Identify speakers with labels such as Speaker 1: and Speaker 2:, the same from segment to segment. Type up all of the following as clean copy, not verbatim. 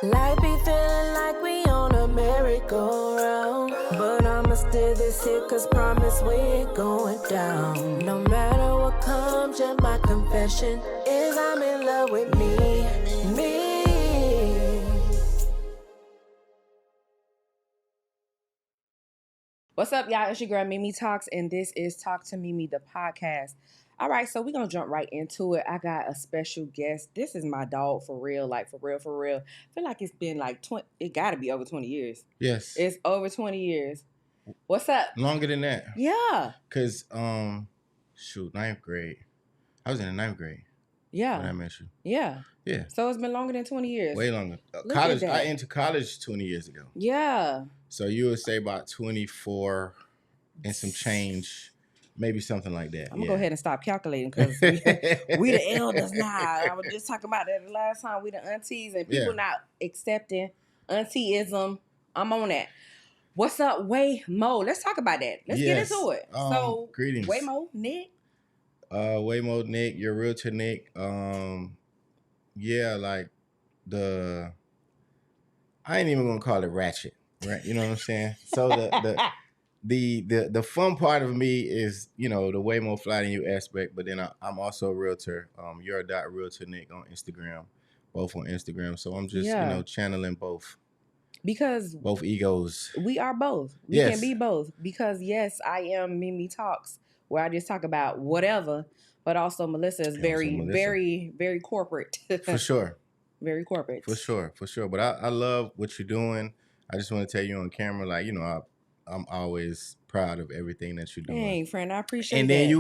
Speaker 1: Life be feeling like we on a merry-go-round, but I'ma steer this here cause promise we ain't going down. No matter what comes, just my confession is I'm in love with me.
Speaker 2: What's up, y'all? It's your girl Mimi Talks, and this is Talk to Mimi, the podcast. All right, so we're going to jump right into it. I got a special guest. This is my dog for real, like for real, for real. I feel like it's been like 20, it got to be over 20 years.
Speaker 3: Yes.
Speaker 2: It's over 20 years. What's up?
Speaker 3: Longer than that.
Speaker 2: Yeah.
Speaker 3: Because, ninth grade. I was in the ninth grade.
Speaker 2: Yeah.
Speaker 3: When I met you.
Speaker 2: Yeah.
Speaker 3: Yeah.
Speaker 2: So it's been longer than 20 years.
Speaker 3: Way longer.
Speaker 2: Look
Speaker 3: College.
Speaker 2: at that.
Speaker 3: I entered college 20 years ago.
Speaker 2: Yeah.
Speaker 3: So you would say about 24 and some change, maybe something like that.
Speaker 2: I'm going to go ahead and stop calculating because we the elders now. I was just talking about that the last time. We the aunties and people not accepting auntie-ism. I'm on that. What's up, Waymo? Let's talk about that. Let's get into it. So,
Speaker 3: greetings.
Speaker 2: Waymo, Nick?
Speaker 3: Waymo, Nick, your realtor, Nick. Like I ain't even going to call it ratchet. Right, you know what I'm saying? So the fun part of me is, the way more fly than you aspect, but then I'm also a realtor. You're a realtor Nick on Instagram, both on Instagram. So I'm just channeling both
Speaker 2: because
Speaker 3: both egos.
Speaker 2: We are both. We can be both because yes, I am Mimi Talks where I just talk about whatever, but also Melissa is very, very corporate.
Speaker 3: For sure.
Speaker 2: Very corporate.
Speaker 3: For sure. But I love what you're doing. I just want to tell you on camera, like, I'm always proud of everything that you're doing.
Speaker 2: Dang, friend, I appreciate
Speaker 3: that.
Speaker 2: And
Speaker 3: then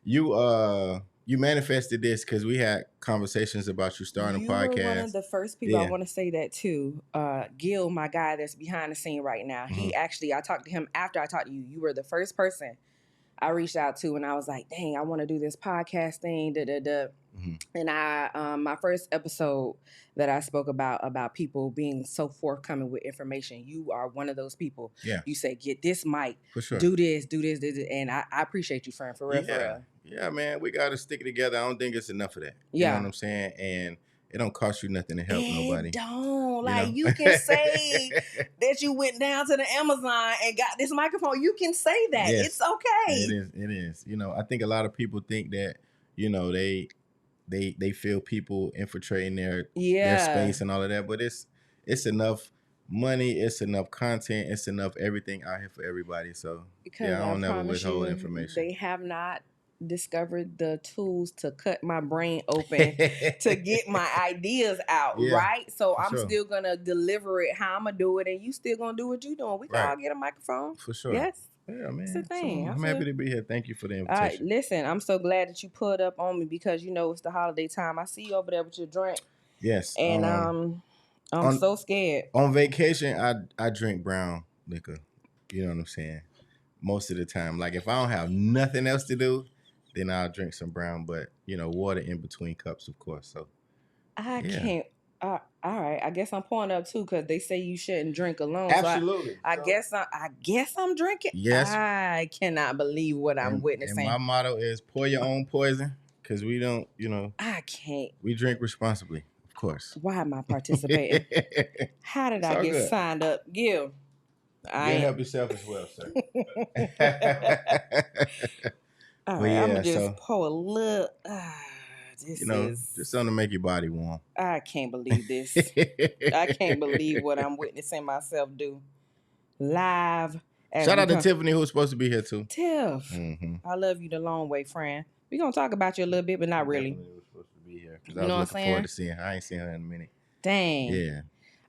Speaker 3: you manifested this because we had conversations about you starting a podcast.
Speaker 2: You were one of the first people. I want to say that too. Gil, my guy that's behind the scene right now, he actually, I talked to him after I talked to you. You were the first person I reached out to, and I was like, dang, I want to do this podcast thing, And I, my first episode that I spoke about people being so forthcoming with information, you are one of those people.
Speaker 3: Yeah.
Speaker 2: You say, get this mic,
Speaker 3: for sure.
Speaker 2: do this, and I appreciate you, friend, for real, for real.
Speaker 3: Yeah, man, we got to stick it together. I don't think it's enough of that. You know what I'm saying? And it don't cost you nothing to help nobody.
Speaker 2: It don't. Like, you can say that you went down to the Amazon and got this microphone. You can say that. Yes. It's okay.
Speaker 3: It is. I think a lot of people think that, they feel people infiltrating their space and all of that. But it's enough money, it's enough content, it's enough everything out here for everybody. So, I don't never withhold information.
Speaker 2: They have not discovered the tools to cut my brain open to get my ideas out, right? So I'm still gonna deliver it how I'm gonna do it, and you still gonna do what you doing. We can all get a microphone.
Speaker 3: For sure.
Speaker 2: Yes.
Speaker 3: Yeah, man.
Speaker 2: It's a thing.
Speaker 3: So I'm happy to be here. Thank you for the invitation.
Speaker 2: Listen, I'm so glad that you pulled up on me because it's the holiday time. I see you over there with your drink.
Speaker 3: Yes.
Speaker 2: And I'm so scared.
Speaker 3: On vacation, I drink brown liquor. You know what I'm saying? Most of the time. Like if I don't have nothing else to do, then I'll drink some brown, but water in between cups, of course. So
Speaker 2: I can't. All right, I guess I'm pouring up too because they say you shouldn't drink alone.
Speaker 3: Absolutely.
Speaker 2: So I guess I'm drinking.
Speaker 3: Yes.
Speaker 2: I cannot believe what I'm witnessing.
Speaker 3: And my motto is pour your own poison because we don't,
Speaker 2: I can't.
Speaker 3: We drink responsibly, of course.
Speaker 2: Why am I participating? How did I get signed up? Gil.
Speaker 3: You help yourself as well, sir.
Speaker 2: All right, I'm going to just pour a little.
Speaker 3: Just something to make your body warm.
Speaker 2: I can't believe this. I can't believe what I'm witnessing myself do. Live.
Speaker 3: Shout out to Tiffany, who's supposed to be here too.
Speaker 2: Tiff. I love you the long way, friend. We're going to talk about you a little bit, but not really.
Speaker 3: Tiffany was supposed to be here because I was looking forward to seeing her. I ain't seen her in a minute.
Speaker 2: Dang.
Speaker 3: Yeah.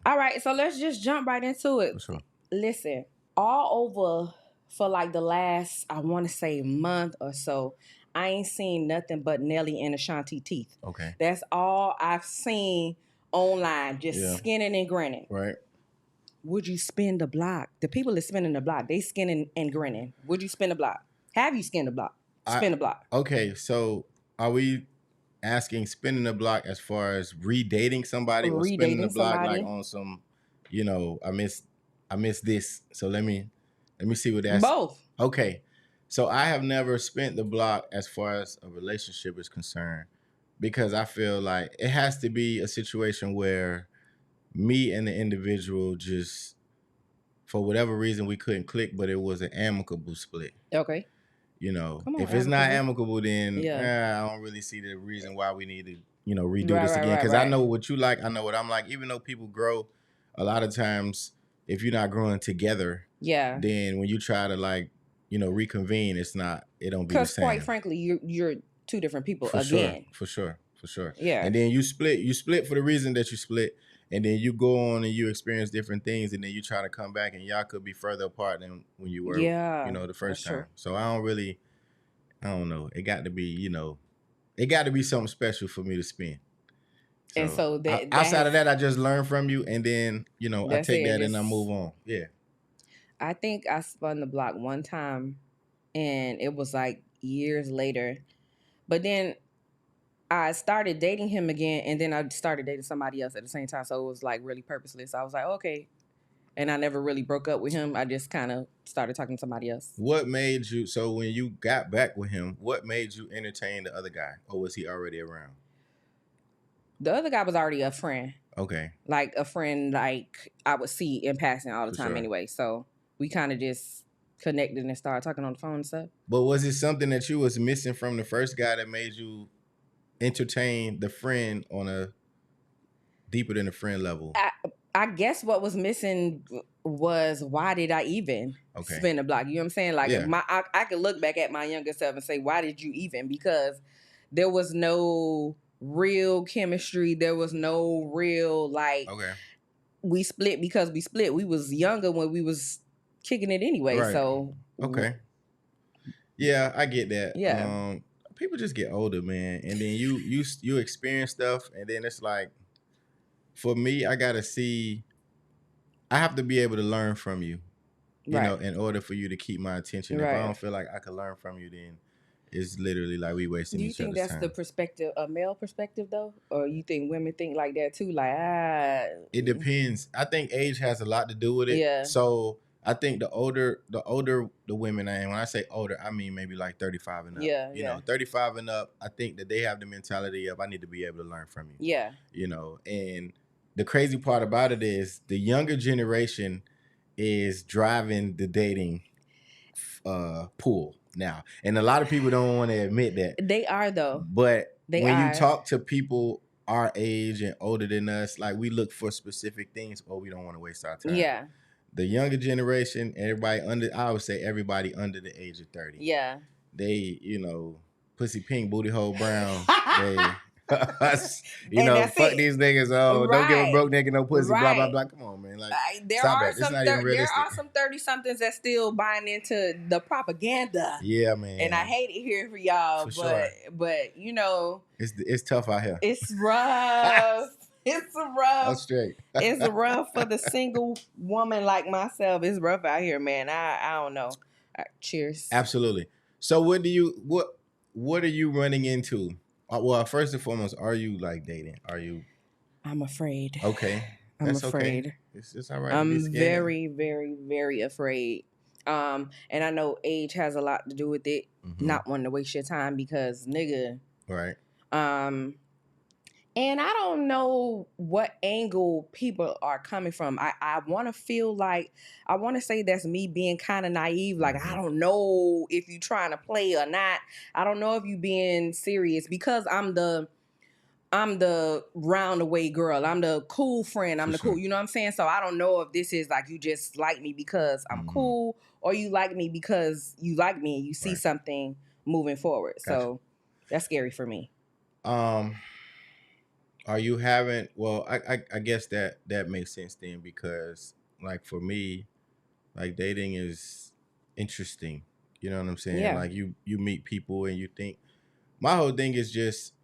Speaker 2: All right, so let's just jump right into it.
Speaker 3: For sure.
Speaker 2: Listen, all over for like the last, I want to say, month or so, I ain't seen nothing but Nelly and Ashanti teeth.
Speaker 3: Okay.
Speaker 2: That's all I've seen online, just skinning and grinning.
Speaker 3: Right.
Speaker 2: Would you spin the block? The people that spinning the block, they skinning and grinning. Would you spin the block? Have you skinned the block? Spin the block.
Speaker 3: Okay, so are we asking spinning the block as far as redating somebody or spinning the block like on some, I miss this. So let me see what that's.
Speaker 2: Both.
Speaker 3: Okay. So I have never spent the block as far as a relationship is concerned because I feel like it has to be a situation where me and the individual just, for whatever reason, we couldn't click, but it was an amicable split.
Speaker 2: Okay.
Speaker 3: You know,
Speaker 2: Come on,
Speaker 3: if it's not
Speaker 2: amicable.
Speaker 3: amicable, then
Speaker 2: Yeah.
Speaker 3: I don't really see the reason why we need to, you know, redo
Speaker 2: Right,
Speaker 3: this
Speaker 2: right,
Speaker 3: again.
Speaker 2: right,
Speaker 3: Because I
Speaker 2: right.
Speaker 3: know what you like, I know what I'm like. Even though people grow, a lot of times, if you're not growing together,
Speaker 2: Yeah.
Speaker 3: then when you try to like, you know, reconvene, it don't be the
Speaker 2: Because
Speaker 3: same.
Speaker 2: quite frankly, you're two different people
Speaker 3: For
Speaker 2: again.
Speaker 3: sure.
Speaker 2: Yeah.
Speaker 3: And then you split for the reason that you split, and then you go on and you experience different things, and then you try to come back, and y'all could be further apart than when you were,
Speaker 2: Yeah,
Speaker 3: you know, the first
Speaker 2: that's true.
Speaker 3: time. So I don't know. It got to be, you know, it got to be something special for me to spend. So,
Speaker 2: And so that
Speaker 3: outside of that, I just learn from you, and then, you know, I
Speaker 2: That's
Speaker 3: take
Speaker 2: it,
Speaker 3: that and I
Speaker 2: just-
Speaker 3: move on. Yeah.
Speaker 2: I think I spun the block one time, and it was like years later. But then I started dating him again, and then I started dating somebody else at the same time. So it was like really purposeless. I was like, okay. And I never really broke up with him. I just kind of started talking to somebody else.
Speaker 3: What made you, so when you got back with him, what made you entertain the other guy? Or was he already around?
Speaker 2: The other guy was already a friend.
Speaker 3: Okay.
Speaker 2: Like a friend like I would see in passing all the
Speaker 3: For
Speaker 2: time
Speaker 3: sure.
Speaker 2: anyway. So we kind of just connected and started talking on the phone and stuff.
Speaker 3: But was it something that you was missing from the first guy that made you entertain the friend on a deeper than a friend level?
Speaker 2: I guess what was missing was why did I even spin the block? You know what I'm saying? Like I could look back at my younger self and say, why did you even? Because there was no real chemistry. There was no real like we split because we split. We was younger when we was kicking it anyway.
Speaker 3: Right.
Speaker 2: So
Speaker 3: yeah, I get that.
Speaker 2: Yeah.
Speaker 3: People just get older, man, and then you experience stuff, and then it's like, for me, I have to be able to learn from you, you know, in order for you to keep my attention. If I don't feel like I can learn from you, then it's literally like we wasting each other's time.
Speaker 2: Do you think that's the perspective, a male perspective though? Or you think women think like that too? Like,
Speaker 3: It depends. I think age has a lot to do with it.
Speaker 2: Yeah.
Speaker 3: So I think the older the women are, and when I say older, I mean maybe like 35 and up.
Speaker 2: Yeah.
Speaker 3: You know, 35 and up, I think that they have the mentality of I need to be able to learn from you.
Speaker 2: Yeah.
Speaker 3: You know, and the crazy part about it is the younger generation is driving the dating pool now. And a lot of people don't want to admit that.
Speaker 2: They are though.
Speaker 3: But when you talk to people our age and older than us, like we look for specific things or we don't want to waste our time.
Speaker 2: Yeah.
Speaker 3: The younger generation, I would say everybody under the age of 30.
Speaker 2: Yeah.
Speaker 3: They, you know, pussy pink, booty hole brown. You know, fuck these niggas. Oh, don't give a broke nigga no pussy. Blah blah blah. Come on, man. Like,
Speaker 2: there
Speaker 3: stop
Speaker 2: are
Speaker 3: it. It's not even realistic.
Speaker 2: There are some 30-somethings that still buying into the propaganda.
Speaker 3: Yeah, man.
Speaker 2: And I hate it here for y'all, but you know,
Speaker 3: it's tough out here.
Speaker 2: It's rough. It's rough.
Speaker 3: I'm straight.
Speaker 2: It's rough for the single woman like myself. It's rough out here, man. I don't know. Cheers.
Speaker 3: Absolutely. So what are you running into? Well, first and foremost, are you like dating? Are you?
Speaker 2: I'm afraid.
Speaker 3: Okay.
Speaker 2: I'm afraid.
Speaker 3: Okay. It's all right.
Speaker 2: I'm very, very, very afraid. And I know age has a lot to do with it. Mm-hmm. Not wanting to waste your time because nigga.
Speaker 3: Right.
Speaker 2: And I don't know what angle people are coming from. I want to feel like, I want to say that's me being kind of naive. Like, I don't know if you trying to play or not. I don't know if you being serious because I'm the round-away girl. I'm the cool friend. I'm the cool, you know what I'm saying? So I don't know if this is like you just like me because I'm cool or you like me because you like me and you see something moving forward. Gotcha. So that's scary for me.
Speaker 3: Are you having, well, I guess that makes sense then because like for me, like dating is interesting. You know what I'm saying? Yeah. Like you meet people and you think, my whole thing is just,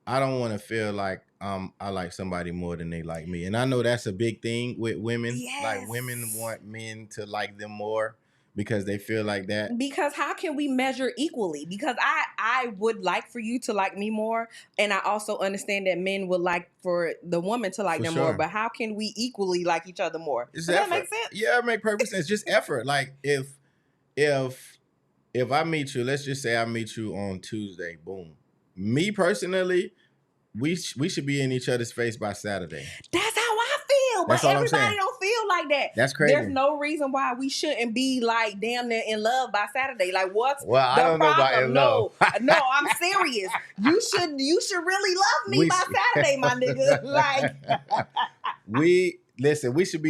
Speaker 3: I don't want to feel like I like somebody more than they like me. And I know that's a big thing with women. Yes. Like women want men to like them more because they feel like that.
Speaker 2: Because how can we measure equally? Because I would like for you to like me more. And I also understand that men would like for the woman to like them more. But how can we equally like each other more? Does that make sense?
Speaker 3: Yeah, it makes perfect sense. Just effort. Like if I meet you, let's just say I meet you on Tuesday, boom. Me personally, we should be in each other's face by Saturday.
Speaker 2: That's how I feel. know, but
Speaker 3: That's all I'm
Speaker 2: everybody
Speaker 3: saying.
Speaker 2: don't feel like that.
Speaker 3: That's crazy.
Speaker 2: There's no reason why we shouldn't be like damn near in love by Saturday. Like, what's
Speaker 3: Well, I
Speaker 2: the
Speaker 3: don't know
Speaker 2: problem?
Speaker 3: about in love.
Speaker 2: No, I'm serious. You should really love me
Speaker 3: We
Speaker 2: by Saturday, my nigga. Like,
Speaker 3: we should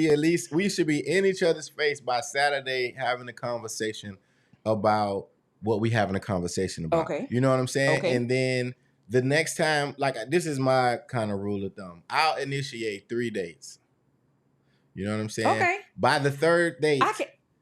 Speaker 3: be in each other's face by Saturday having a conversation about what we having a conversation about.
Speaker 2: Okay.
Speaker 3: You know what I'm saying?
Speaker 2: Okay.
Speaker 3: And then the next time, like, this is my kind of rule of thumb. I'll initiate 3 dates. You know what I'm saying?
Speaker 2: Okay.
Speaker 3: By the third date,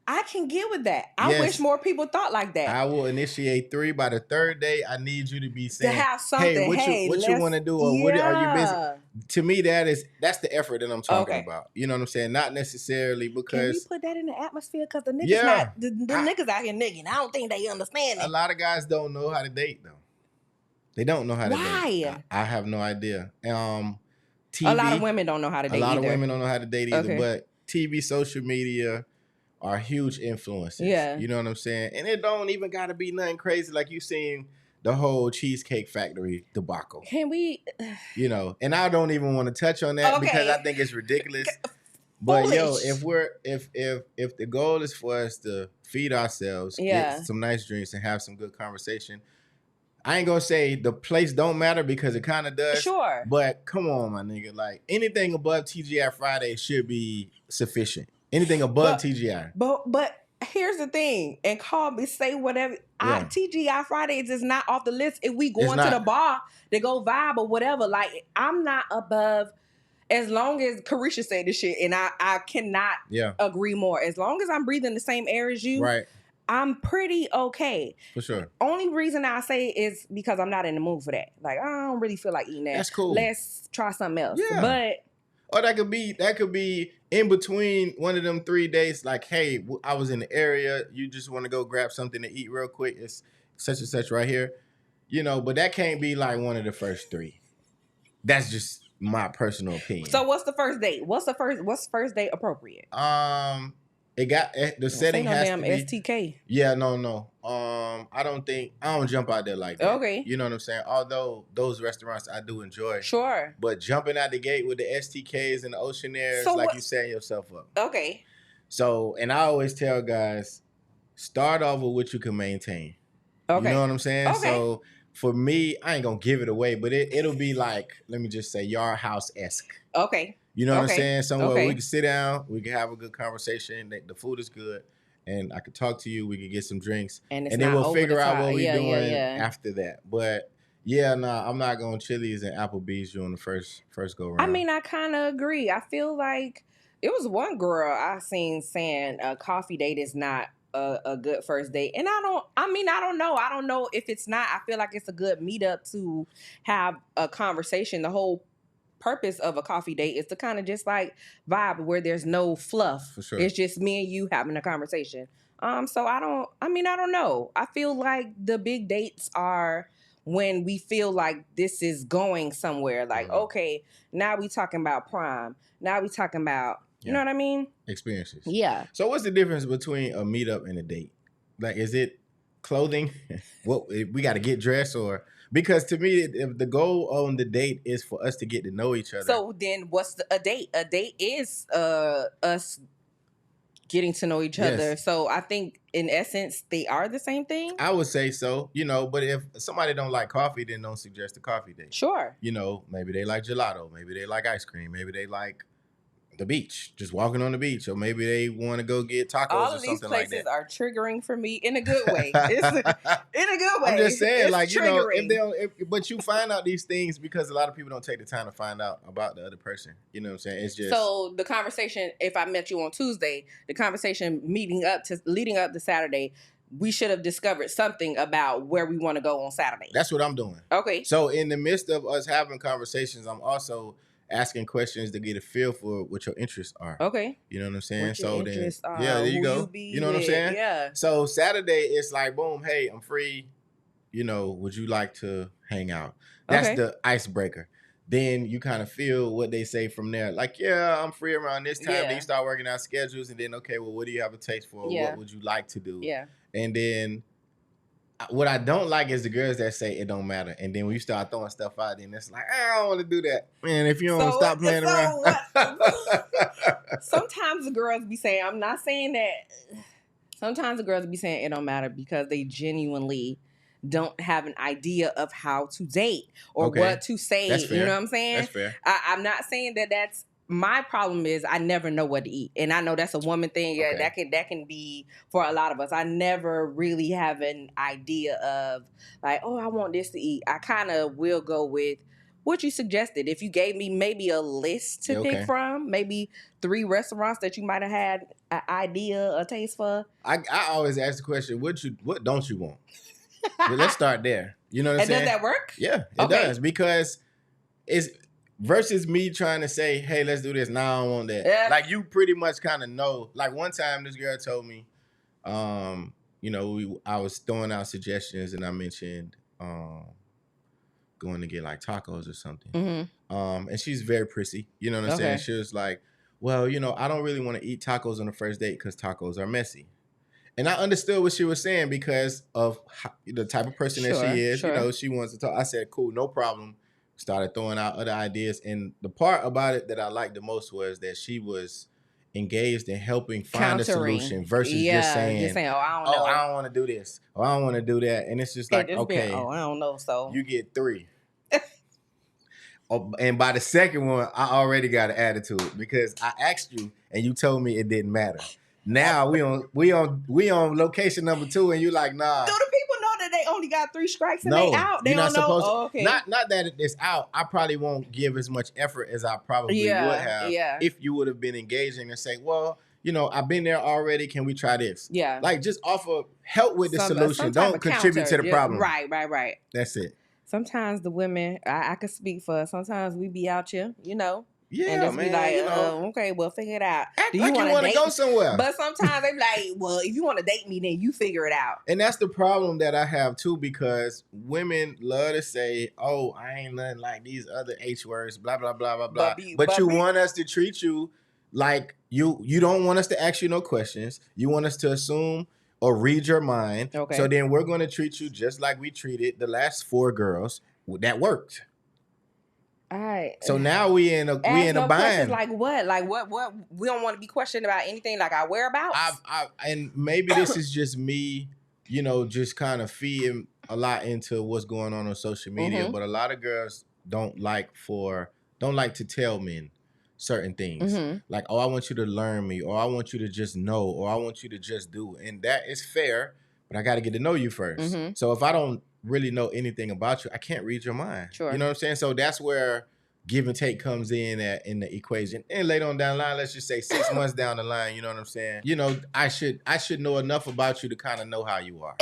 Speaker 2: I can get with that. I
Speaker 3: Yes.
Speaker 2: wish more people thought like that.
Speaker 3: I will initiate 3. By the third day, I need you to be saying,
Speaker 2: to have something.
Speaker 3: hey, what you want to do, or what are you busy?
Speaker 2: Yeah.
Speaker 3: To me, that's the effort that I'm talking
Speaker 2: Okay.
Speaker 3: about. You know what I'm saying? Not necessarily
Speaker 2: Can we
Speaker 3: because
Speaker 2: put that in the atmosphere? Because the niggas
Speaker 3: Yeah.
Speaker 2: not the niggas out here nigging. I don't think they understand
Speaker 3: a
Speaker 2: it.
Speaker 3: lot of guys don't know how to date, though. They don't know how to date.
Speaker 2: Why?
Speaker 3: I have no idea. TV,
Speaker 2: A lot of women don't know how to date.
Speaker 3: a lot
Speaker 2: either.
Speaker 3: of women don't know how to date either.
Speaker 2: Okay.
Speaker 3: But TV, social media are huge influences.
Speaker 2: Yeah.
Speaker 3: You know what I'm saying? And it don't even got to be nothing crazy like you seen the whole Cheesecake Factory debacle.
Speaker 2: Can we?
Speaker 3: You know, and I don't even want to touch on that because
Speaker 2: Okay.
Speaker 3: I think it's ridiculous. But yo,
Speaker 2: Foolish.
Speaker 3: if the goal is for us to feed ourselves,
Speaker 2: Yeah.
Speaker 3: get some nice drinks, and have some good conversation, I ain't gonna say the place don't matter because it kind of does.
Speaker 2: Sure.
Speaker 3: But come on, my nigga, like anything above TGI Friday should be sufficient. Anything above TGI.
Speaker 2: But here's the thing, and call me, say whatever.
Speaker 3: Yeah.
Speaker 2: TGI Fridays is not off the list if we
Speaker 3: It's
Speaker 2: going to
Speaker 3: not.
Speaker 2: the bar to go vibe or whatever. Like, I'm not above, as long as Carisha said this shit, and I cannot
Speaker 3: Yeah,
Speaker 2: agree more. As long as I'm breathing the same air as you,
Speaker 3: right,
Speaker 2: I'm pretty okay.
Speaker 3: for sure.
Speaker 2: Only reason I say is because I'm not in the mood for that. Like, I don't really feel like eating that.
Speaker 3: That's cool.
Speaker 2: Let's try something else.
Speaker 3: Yeah.
Speaker 2: But
Speaker 3: Or that could be in between one of them 3 days. Like, hey, I was in the area. You just want to go grab something to eat real quick. It's such and such right here. You know, but that can't be like one of the first 3. That's just my personal opinion.
Speaker 2: so what's the first date? What's first date appropriate?
Speaker 3: It got the setting
Speaker 2: Say no
Speaker 3: has
Speaker 2: damn
Speaker 3: to be.
Speaker 2: STK.
Speaker 3: Yeah, no. I don't jump out there like that.
Speaker 2: Okay.
Speaker 3: You know what I'm saying? Although those restaurants I do enjoy.
Speaker 2: Sure.
Speaker 3: But jumping out the gate with the STKs and the Oceanaires,
Speaker 2: So
Speaker 3: like
Speaker 2: what-
Speaker 3: you setting yourself up.
Speaker 2: Okay.
Speaker 3: So, and I always tell guys, start off with what you can maintain.
Speaker 2: Okay.
Speaker 3: You know what I'm saying?
Speaker 2: Okay.
Speaker 3: So for me, I ain't gonna give it away, but it'll be like, let me just say, Yard House-esque.
Speaker 2: Okay.
Speaker 3: You know what I'm
Speaker 2: Okay.
Speaker 3: saying? Somewhere
Speaker 2: Okay.
Speaker 3: we can sit down, we can have a good conversation. The food is good, and I can talk to you. We can get some drinks,
Speaker 2: And it's
Speaker 3: and then
Speaker 2: not
Speaker 3: we'll
Speaker 2: over
Speaker 3: figure
Speaker 2: the
Speaker 3: out
Speaker 2: top.
Speaker 3: what we're
Speaker 2: Yeah,
Speaker 3: doing
Speaker 2: yeah.
Speaker 3: after that. But yeah, I'm not going Chili's and Applebee's during the first go round.
Speaker 2: I mean, I kind of agree. I feel like it was one girl I seen saying a coffee date is not a good first date. And I don't know. I don't know if it's not. I feel like it's a good meetup to have a conversation. The whole purpose of a coffee date is to kind of just like vibe where there's no fluff.
Speaker 3: For sure.
Speaker 2: It's just me and you having a conversation. So I don't know. I feel like the big dates are when we feel like this is going somewhere. Like,
Speaker 3: Mhm.
Speaker 2: okay, now we talking about prime. Now we talking about, you
Speaker 3: Yeah.
Speaker 2: know what I mean?
Speaker 3: Experiences.
Speaker 2: Yeah.
Speaker 3: So what's the difference between a meetup and a date? Like, is it clothing? What we got to get dressed, or because to me, if the goal on the date is for us to get to know each other.
Speaker 2: So then what's a date? A date is us getting to know each
Speaker 3: Yes.
Speaker 2: other. So I think in essence they are the same thing.
Speaker 3: I would say so, but if somebody don't like coffee, then don't suggest a coffee date.
Speaker 2: Sure.
Speaker 3: Maybe they like gelato, maybe they like ice cream, maybe they like the beach, just walking on the beach, or maybe they want to go get tacos
Speaker 2: All
Speaker 3: or
Speaker 2: of these
Speaker 3: something like
Speaker 2: places
Speaker 3: that.
Speaker 2: are triggering for me in a good way. It's in a good way.
Speaker 3: I'm just saying,
Speaker 2: It's
Speaker 3: like,
Speaker 2: triggering.
Speaker 3: but you find out these things because a lot of people don't take the time to find out about the other person. You know what I'm saying? It's just
Speaker 2: So the conversation, if I met you on Tuesday, the conversation leading up to Saturday, we should have discovered something about where we want to go on Saturday.
Speaker 3: that's what I'm doing.
Speaker 2: Okay.
Speaker 3: So in the midst of us having conversations, I'm also asking questions to get a feel for what your interests are.
Speaker 2: Okay.
Speaker 3: You know what I'm saying?
Speaker 2: What your
Speaker 3: So then,
Speaker 2: interests are,
Speaker 3: yeah, there you
Speaker 2: who
Speaker 3: go.
Speaker 2: you be
Speaker 3: You know what I'm
Speaker 2: with,
Speaker 3: saying?
Speaker 2: yeah.
Speaker 3: So Saturday, it's like, boom, hey, I'm free. Would you like to hang out? That's
Speaker 2: Okay.
Speaker 3: the icebreaker. Then you kind of feel what they say from there. Like, yeah, I'm free around this time.
Speaker 2: Yeah.
Speaker 3: Then you start working out schedules, and then, okay, well, what do you have a taste for?
Speaker 2: Yeah.
Speaker 3: What would you like to do?
Speaker 2: Yeah.
Speaker 3: And then what I don't like is the girls that say it don't matter. And then when you start throwing stuff out, then it's like, I don't want to do that. Man, if you don't stop playing around.
Speaker 2: Sometimes the girls be saying, I'm not saying that. Sometimes the girls be saying it don't matter because they genuinely don't have an idea of how to date or what to say.
Speaker 3: That's fair.
Speaker 2: You know what I'm saying?
Speaker 3: That's fair.
Speaker 2: I'm not saying that that's my problem. Is I never know what to eat, and I know that's a woman thing. Yeah, that can be for a lot of us. I never really have an idea of like, oh, I want this to eat. I kind of will go with what you suggested. If you gave me maybe a list to pick from, maybe 3 restaurants that you might have had an idea, a taste for.
Speaker 3: I always ask the question, what don't you want? Well, let's start there. You know what I'm saying?
Speaker 2: Does that work?
Speaker 3: Yeah, it does. Because it's versus me trying to say, hey, let's do this. Now I don't want that. Yeah. Like, you pretty much kind of know. Like, one time this girl told me, you know, I was throwing out suggestions and I mentioned going to get like tacos or something. Mm-hmm. And she's very prissy. You know what I'm saying? She was like, well, you know, I don't really want to eat tacos on the first date because tacos are messy. And I understood what she was saying because of the type of person that she is. You know, she wants to talk. I said, cool, no problem. Started throwing out other ideas. And the part about it that I liked the most was that she was engaged in helping find a solution versus just saying, oh, I don't know. I don't want to do this. Or I don't want to do that. And it's just like, okay.
Speaker 2: I don't know. So
Speaker 3: you get 3. And by the second one, I already got an attitude because I asked you and you told me it didn't matter. Now we on location number 2 and you like, nah.
Speaker 2: Do the people know that they only got 3 strikes and they out? They
Speaker 3: you're
Speaker 2: don't
Speaker 3: not supposed
Speaker 2: know.
Speaker 3: To. Not that it's out. I probably won't give as much effort as I probably would have if you would have been engaging and say, well, you know, I've been there already. Can we try this? Yeah. Like, just offer help with the solution. Don't contribute to the problem.
Speaker 2: Right.
Speaker 3: That's it.
Speaker 2: Sometimes the women, I could speak for, sometimes we be out here, you know.
Speaker 3: Yeah,
Speaker 2: and just
Speaker 3: man,
Speaker 2: be like,
Speaker 3: you know,
Speaker 2: okay, well, figure it out.
Speaker 3: Do you want to go somewhere?
Speaker 2: But sometimes they be like, well, if you want to date me, then you figure it out.
Speaker 3: And that's the problem that I have too, because women love to say, oh, I ain't nothing like these other H words, blah, blah, blah, blah, blah. But you want us to treat you like you don't want us to ask you no questions. You want us to assume or read your mind. Okay. So then we're going to treat you just like we treated the last 4 girls that worked.
Speaker 2: All right.
Speaker 3: So now we in a bind.
Speaker 2: Like what? Like what? We don't want to be questioned about anything like our whereabouts.
Speaker 3: And maybe this is just me, you know, just kind of feeding a lot into what's going on social media. Mm-hmm. But a lot of girls don't like to tell men certain things. Mm-hmm. Like, oh, I want you to learn me, or I want you to just know, or I want you to just do. And that is fair, but I got to get to know you first. Mm-hmm. So if I don't really know anything about you, I can't read your mind. Sure. You know what I'm saying? So that's where give and take comes in the equation. And later on down the line, let's just say 6 months down the line, you know what I'm saying? You know, I should know enough about you to kind of know how you are.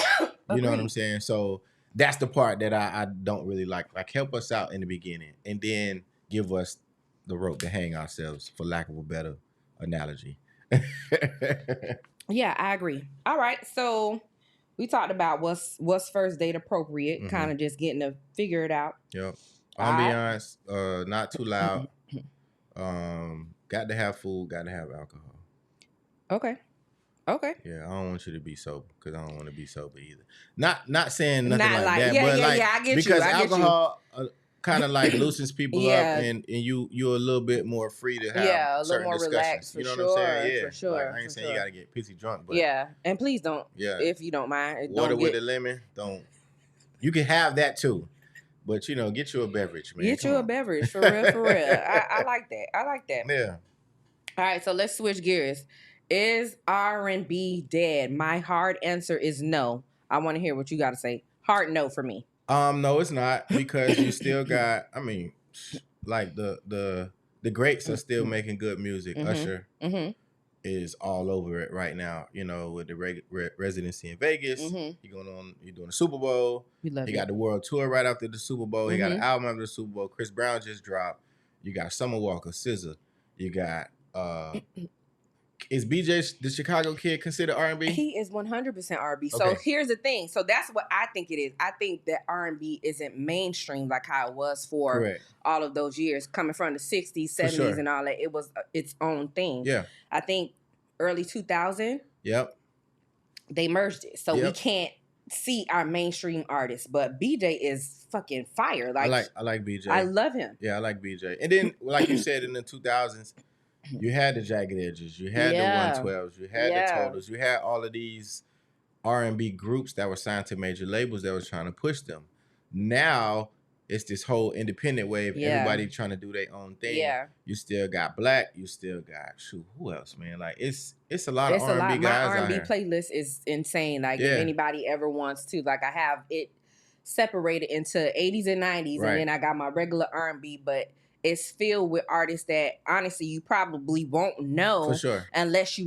Speaker 3: You know what I'm saying? So that's the part that I don't really like. Like, help us out in the beginning and then give us the rope to hang ourselves, for lack of a better analogy.
Speaker 2: Yeah, I agree. All right. So we talked about what's first date appropriate, kind of just getting to figure it out.
Speaker 3: Yep. Ambiance, not too loud. Got to have food, got to have alcohol.
Speaker 2: Okay.
Speaker 3: Yeah, I don't want you to be sober because I don't want to be sober either. Not saying nothing like that, but
Speaker 2: I get
Speaker 3: because
Speaker 2: you.
Speaker 3: alcohol kind of like loosens people up, and you're a little bit more free to have
Speaker 2: a little more relaxed.
Speaker 3: You know what I'm saying? Yeah,
Speaker 2: for sure.
Speaker 3: Like, I ain't saying you got to get pissy drunk, but
Speaker 2: and please don't. Yeah, if you don't mind,
Speaker 3: water with a lemon. Don't. You can have that too. But, you know, get you a beverage, man.
Speaker 2: Get you a beverage, for real, for real. I like that.
Speaker 3: Yeah.
Speaker 2: All right, so let's switch gears. Is R&B dead? My hard answer is no. I want to hear what you got to say. Hard no for me.
Speaker 3: No, it's not, because you still got, I mean, like the greats are still making good music. Usher is all over it right now, you know, with the residency in Vegas. You're doing the Super Bowl. He got the world tour right after the Super Bowl. He got an album after the Super Bowl. Chris Brown just dropped. You got Summer Walker, SZA. You got is BJ the Chicago Kid considered R&B?
Speaker 2: He is 100% R&B. So here's the thing. So that's what I think it is. I think that R&B isn't mainstream like how it was for all of those years, coming from the 60s, 70s, and all that. It was its own thing. Yeah. I think early 2000.
Speaker 3: Yep.
Speaker 2: They merged it. So we can't see our mainstream artists, but BJ is fucking fire. Like,
Speaker 3: I like BJ.
Speaker 2: I love him.
Speaker 3: Yeah, I like BJ. And then, like you said, in the 2000s, you had the Jagged Edges, you had
Speaker 2: Yeah.
Speaker 3: the 112s, you had the Totals, you had all of these R&B groups that were signed to major labels that was trying to push them. Now it's this whole independent wave.
Speaker 2: Yeah.
Speaker 3: Everybody trying to do their own thing.
Speaker 2: Yeah.
Speaker 3: You still got Black. You still got who else, man? Like it's a lot of
Speaker 2: It's a
Speaker 3: R&B
Speaker 2: lot.
Speaker 3: guys
Speaker 2: My
Speaker 3: out
Speaker 2: R&B
Speaker 3: here.
Speaker 2: playlist is insane. Like
Speaker 3: Yeah.
Speaker 2: if anybody ever wants to, like I have it separated into 80s and 90s,
Speaker 3: Right.
Speaker 2: and then I got my regular R&B, but it's filled with artists that honestly you probably won't know
Speaker 3: For sure.
Speaker 2: unless you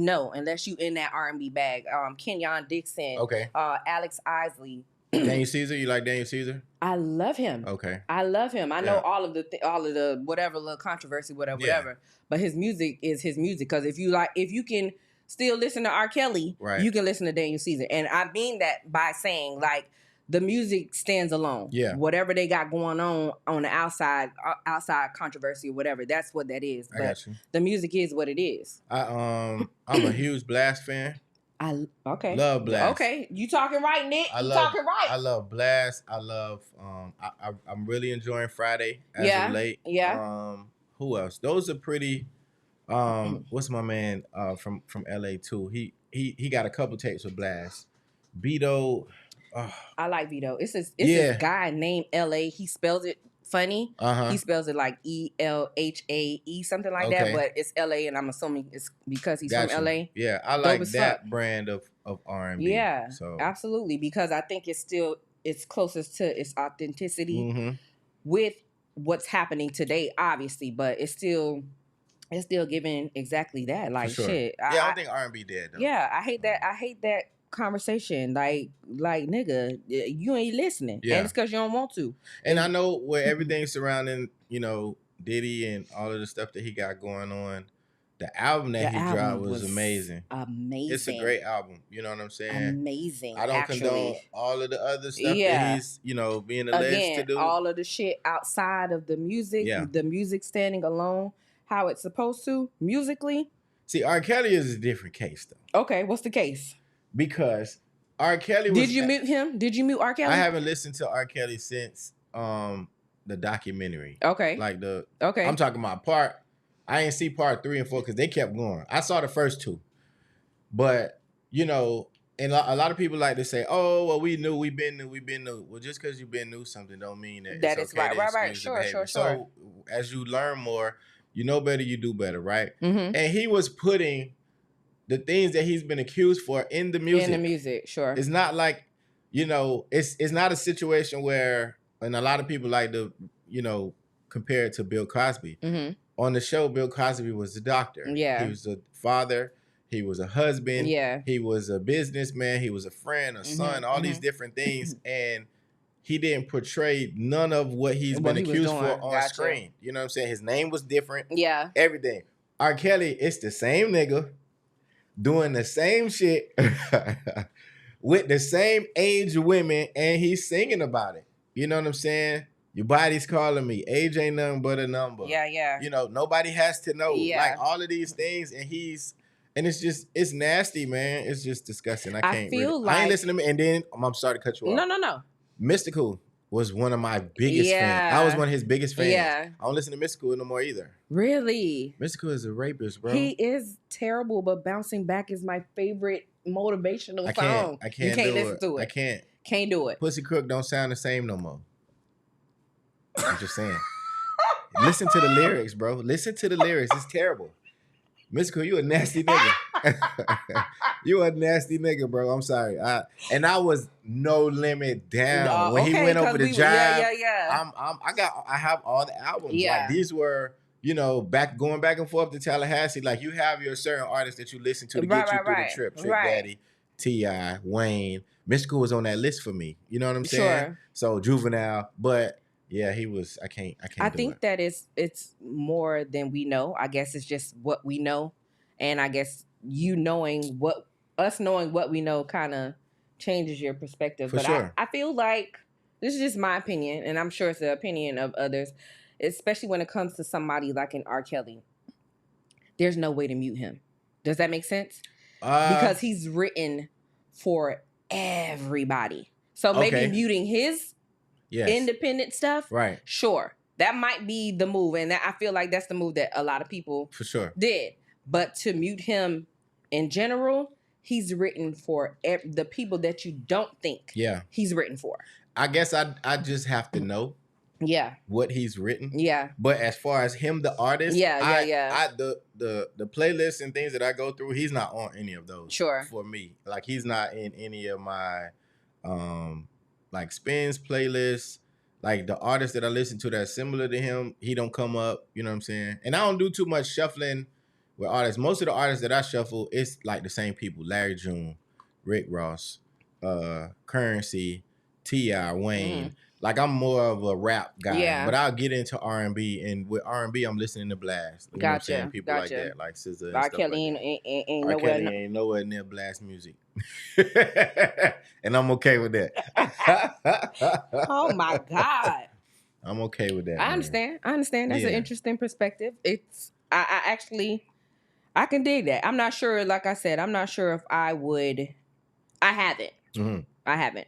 Speaker 2: in that R&B bag. Kenyon Dixon,
Speaker 3: Okay.
Speaker 2: Alex Isley.
Speaker 3: Daniel Caesar. You like Daniel Caesar?
Speaker 2: I love him.
Speaker 3: Okay.
Speaker 2: I love him. I know
Speaker 3: Yeah.
Speaker 2: all of the whatever little controversy, whatever,
Speaker 3: Yeah.
Speaker 2: whatever. But his music is his music. Because if you can still listen to R. Kelly,
Speaker 3: Right.
Speaker 2: you can listen to Daniel Caesar. And I mean that by saying like the music stands alone.
Speaker 3: Yeah.
Speaker 2: Whatever they got going on the outside controversy or whatever, that's what that is.
Speaker 3: I
Speaker 2: But
Speaker 3: got you.
Speaker 2: the music is what it is.
Speaker 3: I'm a huge Blast fan.
Speaker 2: Okay.
Speaker 3: Love Blast.
Speaker 2: Okay, you talking right, Nick?
Speaker 3: I
Speaker 2: You
Speaker 3: love,
Speaker 2: talking right?
Speaker 3: I love Blast. I love. I'm really enjoying Friday as
Speaker 2: Yeah,
Speaker 3: of late.
Speaker 2: yeah.
Speaker 3: Who else? Those are pretty. What's my man from LA too? He got a couple tapes with Blast. Beto.
Speaker 2: I like Vito. It's this guy named L.A. He spells it funny. He spells it like ELHAE, something like that,
Speaker 3: Okay.
Speaker 2: but it's L.A. and I'm assuming it's because he's
Speaker 3: Gotcha.
Speaker 2: from L.A.
Speaker 3: Yeah, I
Speaker 2: Dope
Speaker 3: like
Speaker 2: as
Speaker 3: that
Speaker 2: fuck.
Speaker 3: brand of R&B.
Speaker 2: Yeah,
Speaker 3: So.
Speaker 2: absolutely, because I think it's closest to its authenticity
Speaker 3: Mhm.
Speaker 2: with what's happening today, obviously, but it's still giving exactly that. Like
Speaker 3: For sure.
Speaker 2: shit.
Speaker 3: Yeah, I don't think R&B dead though.
Speaker 2: Yeah, I hate that conversation. Like nigga, you ain't listening.
Speaker 3: Yeah.
Speaker 2: And it's because you don't want to.
Speaker 3: And I know where everything surrounding, Diddy and all of the stuff that he got going on, the album that he dropped was amazing.
Speaker 2: Amazing.
Speaker 3: It's a great album. You know what I'm saying?
Speaker 2: Amazing.
Speaker 3: I don't condone all of the other stuff that he's, being alleged to do.
Speaker 2: All of the shit outside of the music, the music standing alone, how it's supposed to, musically.
Speaker 3: See, R. Kelly is a different case, though.
Speaker 2: Okay, what's the case?
Speaker 3: Because R. Kelly was...
Speaker 2: Did you mute him? Did you mute R. Kelly?
Speaker 3: I haven't listened to R. Kelly since the documentary.
Speaker 2: Okay.
Speaker 3: Okay. I'm talking about I didn't see part 3 and 4 because they kept going. I saw the first 2. But, and a lot of people like to say, oh, well, we've been new. Well, just because you've been new something don't mean that it's okay to
Speaker 2: right.
Speaker 3: excuse the behavior.
Speaker 2: Sure.
Speaker 3: So as you learn more, you know better, you do better, right?
Speaker 2: Mm-hmm.
Speaker 3: And he was putting the things that he's been accused for in the music.
Speaker 2: In the music, sure.
Speaker 3: It's not like, it's not a situation where, and a lot of people like to, compare it to Bill Cosby.
Speaker 2: Mm-hmm.
Speaker 3: On the show, Bill Cosby was a doctor.
Speaker 2: Yeah.
Speaker 3: He was a father. He was a husband.
Speaker 2: Yeah.
Speaker 3: He was a businessman. He was a friend, a son, all these different things. And he didn't portray none of what he's been accused for on screen. You know what I'm saying? His name was different.
Speaker 2: Yeah.
Speaker 3: Everything. R. Kelly, it's the same nigga doing the same shit with the same age women, and he's singing about it. You know what I'm saying? Your body's calling me. Age ain't nothing but a number.
Speaker 2: Yeah.
Speaker 3: Nobody has to know.
Speaker 2: Yeah.
Speaker 3: Like all of these things, and it's nasty, man. It's just disgusting. I ain't listening to me. And then I'm sorry to cut you off.
Speaker 2: No.
Speaker 3: Mystical was one of my biggest fans. I was one of his biggest fans.
Speaker 2: Yeah.
Speaker 3: I don't listen to Mystical no more either.
Speaker 2: Really?
Speaker 3: Mystical is a rapist, bro.
Speaker 2: He is terrible, but Bouncing Back is my favorite motivational song.
Speaker 3: I can't
Speaker 2: you can't listen to it.
Speaker 3: I can't.
Speaker 2: Can't do it.
Speaker 3: Pussy Crook don't sound the same no more. I'm just saying. Listen to the lyrics, bro. Listen to the lyrics. It's terrible. Mystical, you a nasty nigga. You a nasty nigga, bro. I'm sorry. I was No Limit down when he went over the job.
Speaker 2: Yeah.
Speaker 3: I have all the albums.
Speaker 2: Yeah.
Speaker 3: Like these were, going back and forth to Tallahassee. Like you have your certain artists that you listen to get you through the trip. Trick Daddy, T.I., Wayne. Mystical was on that list for me. You know what I'm saying?
Speaker 2: Sure.
Speaker 3: So Juvenile, but yeah, he was. I can't.
Speaker 2: I think that it's more than we know. I guess it's just what we know, and I guess knowing what we know kind of changes your perspective.
Speaker 3: For
Speaker 2: but
Speaker 3: sure.
Speaker 2: I feel like this is just my opinion, and I'm sure it's the opinion of others, especially when it comes to somebody like an R. Kelly. There's no way to mute him. Does that make sense? Because he's written for everybody. So maybe muting his independent stuff,
Speaker 3: right?
Speaker 2: Sure. That might be the move, and I feel like that's the move that a lot of people
Speaker 3: For sure.
Speaker 2: did. But to mute him in general, he's written for the people that you don't think he's written for.
Speaker 3: I guess I just have to know what he's written.
Speaker 2: Yeah.
Speaker 3: But as far as him, the artist, the playlists and things that I go through, he's not on any of those.
Speaker 2: Sure.
Speaker 3: For me. Like he's not in any of my like spins playlists. Like the artists that I listen to that's similar to him, he don't come up, you know what I'm saying? And I don't do too much shuffling with artists. Most of the artists that I shuffle, it's like the same people. Larry June, Rick Ross, Currency, T.I., Wayne. Like I'm more of a rap guy, but I'll get into R&B, and with R&B, I'm listening to Blast. You know what I'm saying? People like that, like SZA.
Speaker 2: R. Kelly ain't
Speaker 3: nowhere near Blast music, and I'm okay with that.
Speaker 2: Oh my God,
Speaker 3: I'm okay with that.
Speaker 2: I understand. That's an interesting perspective. I actually can dig that. I'm not sure. Like I said, I'm not sure if I would. I haven't. I haven't.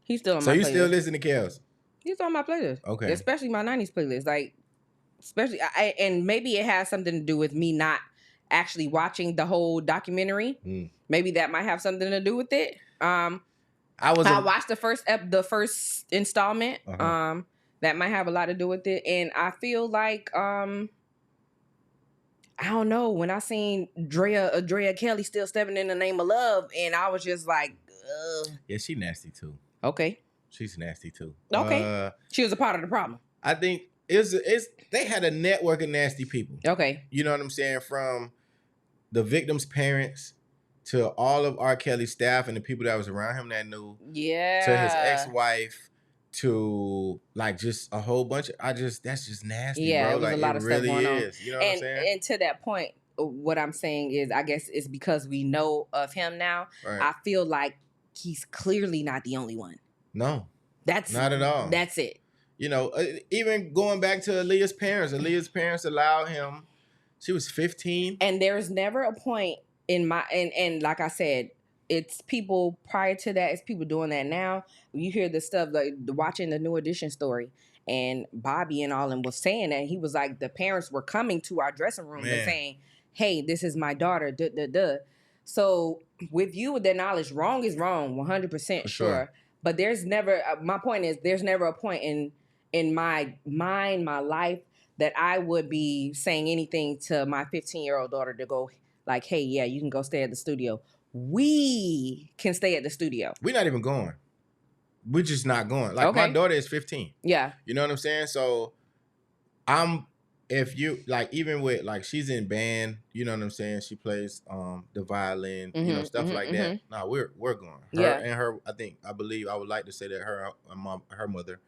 Speaker 2: He's still on my playlist. So you still listen to Kels? He's on my playlist.
Speaker 3: Okay.
Speaker 2: Especially my 90s playlist. Like, especially, and maybe it has something to do with me not actually watching the whole documentary. Maybe that might have something to do with it. I watched the first installment. That might have a lot to do with it. And I feel like, I don't know, when I seen Drea Kelly still stepping in the name of love, and I was just like, ugh.
Speaker 3: Yeah, she nasty too.
Speaker 2: Okay.
Speaker 3: She's nasty too.
Speaker 2: Okay. She was a part of the problem.
Speaker 3: I think they had a network of nasty people.
Speaker 2: Okay.
Speaker 3: You know what I'm saying? From the victim's parents to all of R. Kelly's staff and the people that was around him that knew.
Speaker 2: Yeah.
Speaker 3: To his ex-wife, to like just a whole bunch of that's just nasty, bro.
Speaker 2: It was a lot of
Speaker 3: really
Speaker 2: stuff going on.
Speaker 3: You know what I'm saying?
Speaker 2: And to that point, what I'm saying is, I guess it's because we know of him now.
Speaker 3: Right.
Speaker 2: I feel like he's clearly not the only one.
Speaker 3: No.
Speaker 2: That's
Speaker 3: not at all.
Speaker 2: That's it.
Speaker 3: You know, even going back to Aaliyah's parents allowed him. She was 15.
Speaker 2: And there's never a point in my and like I said, it's people prior to that, it's people doing that now. You hear the stuff like watching the New Edition story, and Bobby and all them was saying that he was like, the parents were coming to our dressing room and saying, "Hey, this is my daughter." So with you with that knowledge, wrong is wrong, 100% sure. But there's never. My point is, there's never a point in my mind, my life, that I would be saying anything to my 15-year-old daughter to go like, "Hey, yeah, you can go stay at the studio. We can stay at the studio."
Speaker 3: We're not even going. We're just not going. Like my daughter is 15.
Speaker 2: Yeah.
Speaker 3: You know what I'm saying? So if you like, even with like, she's in band, you know what I'm saying? She plays the violin, you know, stuff like that. Nah, we're going. I believe I would like to say that her mother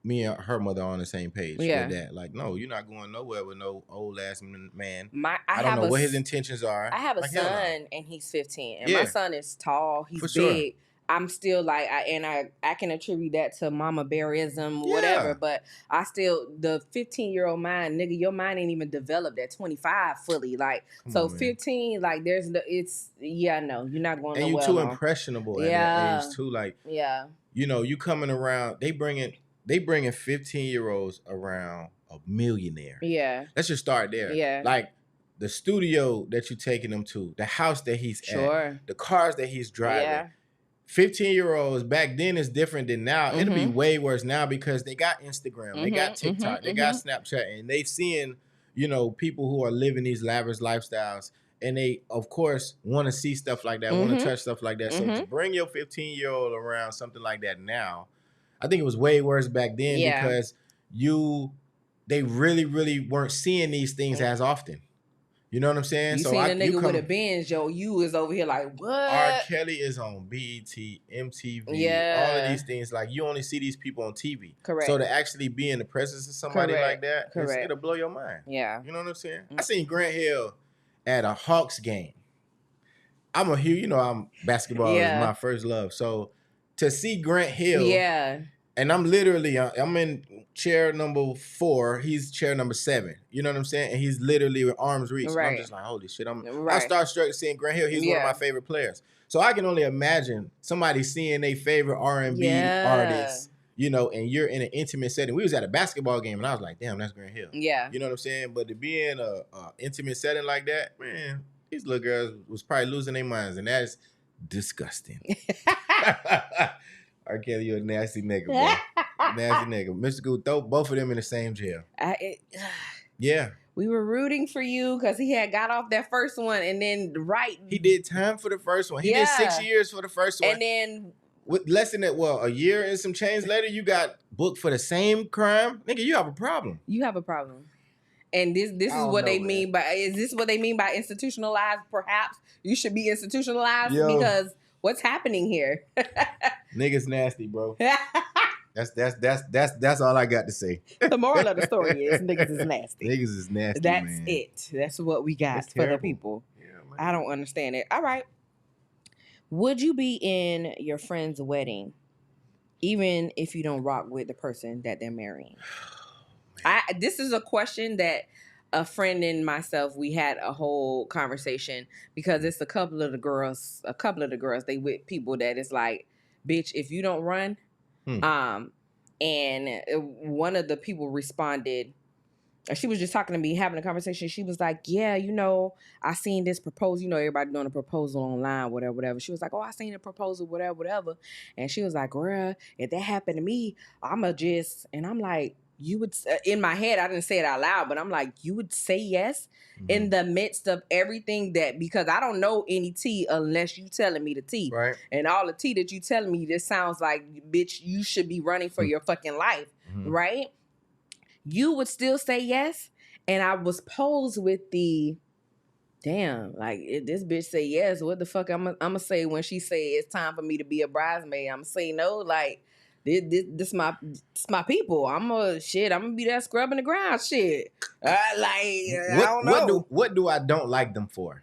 Speaker 3: me and her mother are on the same page with that. Like, no, you're not going nowhere with no old ass man. I don't know what his intentions are.
Speaker 2: I have a son and he's 15, and my son is tall. He's big. Sure. I'm still like, I can attribute that to mama bearism, whatever. But I still, the 15-year-old mind, nigga, your mind ain't even developed at 25 fully. Like, Come on, 15, like, no, you're not going nowhere.
Speaker 3: And you're too impressionable at that age too. Like, you know, you coming around, they bringing 15-year-olds around a millionaire.
Speaker 2: Yeah.
Speaker 3: Let's just start there.
Speaker 2: Yeah.
Speaker 3: Like, the studio that you're taking him to, the house that he's at, the cars that he's driving. Yeah. 15-year-olds back then is different than now. It'll be way worse now because they got Instagram, they got TikTok, they got Snapchat, and they've seen, you know, people who are living these lavish lifestyles, and they, of course, want to see stuff like that, want to touch stuff like that. So to bring your 15-year-old around something like that now, I think it was way worse back then because they really, really weren't seeing these things as often. You know what I'm saying?
Speaker 2: You seen a nigga with a Benz, yo. You was over here like, what?
Speaker 3: R. Kelly is on BET, MTV, all of these things. Like, you only see these people on TV.
Speaker 2: Correct.
Speaker 3: So to actually be in the presence of somebody like that, it'll blow your mind.
Speaker 2: Yeah.
Speaker 3: You know what I'm saying? I seen Grant Hill at a Hawks game. I'm basketball is my first love. So to see Grant Hill, and I'm in chair number 4. He's chair number 7. You know what I'm saying? And he's literally with arm's reach.
Speaker 2: Right.
Speaker 3: And I'm just like, holy shit. I start seeing Grant Hill. He's one of my favorite players. So I can only imagine somebody seeing their favorite R&B artist, you know, and you're in an intimate setting. We was at a basketball game, and I was like, damn, that's Grant Hill.
Speaker 2: Yeah.
Speaker 3: You know what I'm saying? But to be in a intimate setting like that, man, these little girls was probably losing their minds, and that is disgusting. R. Kelly, you a nasty nigga, bro. Nasty nigga. Mystical, throw both of them in the same jail. Yeah.
Speaker 2: We were rooting for you because he had got off that first one, and then
Speaker 3: he did time for the first one. He did 6 years for the first one,
Speaker 2: and then
Speaker 3: with less than that, a year and some change later, you got booked for the same crime. Nigga, you have a problem.
Speaker 2: You have a problem. And this is what they mean by, is this what they mean by institutionalized? Perhaps you should be institutionalized because what's happening here?
Speaker 3: Niggas nasty, bro. That's all I got to say.
Speaker 2: The moral of the story is niggas is nasty.
Speaker 3: Niggas is nasty.
Speaker 2: That's
Speaker 3: man.
Speaker 2: it. That's what we got for the people.
Speaker 3: Yeah, man.
Speaker 2: I don't understand it. All right. Would you be in your friend's wedding, even if you don't rock with the person that they're marrying? This is a question that a friend and myself, we had a whole conversation because it's a couple of the girls, they with people that is like, bitch, if you don't run, and one of the people responded, she was just talking to me, having a conversation. She was like, yeah, you know, I seen this proposal. You know, everybody doing a proposal online, whatever. She was like, oh, I seen a proposal, whatever. And she was like, girl, if that happened to me, I'ma just, and I'm like, you would, in my head, I didn't say it out loud, but I'm like, you would say yes in the midst of everything that, because I don't know any tea unless you telling me the tea.
Speaker 3: Right.
Speaker 2: And all the tea that you telling me, this sounds like, bitch, you should be running for your fucking life. Right? You would still say yes. And I was posed with the, damn, like, if this bitch say yes, what the fuck I'm gonna say when she say it's time for me to be a bridesmaid? I'm gonna say no, like, this my people. I'm gonna be that scrubbing the ground shit. I don't know.
Speaker 3: What do I don't like them for?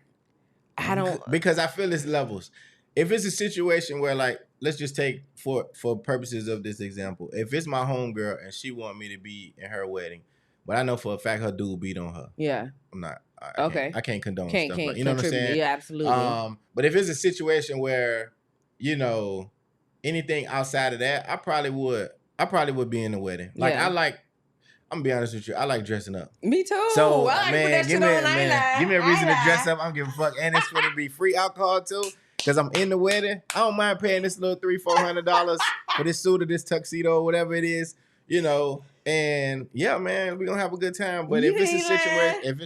Speaker 2: I don't,
Speaker 3: because I feel it's levels. If it's a situation where, like, let's just take for purposes of this example, if it's my homegirl and she want me to be in her wedding, but I know for a fact her dude beat on her.
Speaker 2: Yeah.
Speaker 3: I'm not.
Speaker 2: I
Speaker 3: can't condone stuff. Like, you know what I'm saying?
Speaker 2: Yeah, absolutely.
Speaker 3: But if it's a situation where, you know, anything outside of that, I probably would be in the wedding. Like, I'm gonna be honest with you, I like dressing up.
Speaker 2: Me too.
Speaker 3: So,
Speaker 2: I like
Speaker 3: man, give me a reason to dress up. I'm giving a fuck. And it's gonna be free alcohol too. Cause I'm in the wedding. I don't mind paying this little $300-400 for this suit or this tuxedo or whatever it is, you know. And yeah, man, we're gonna have a good time. But if it's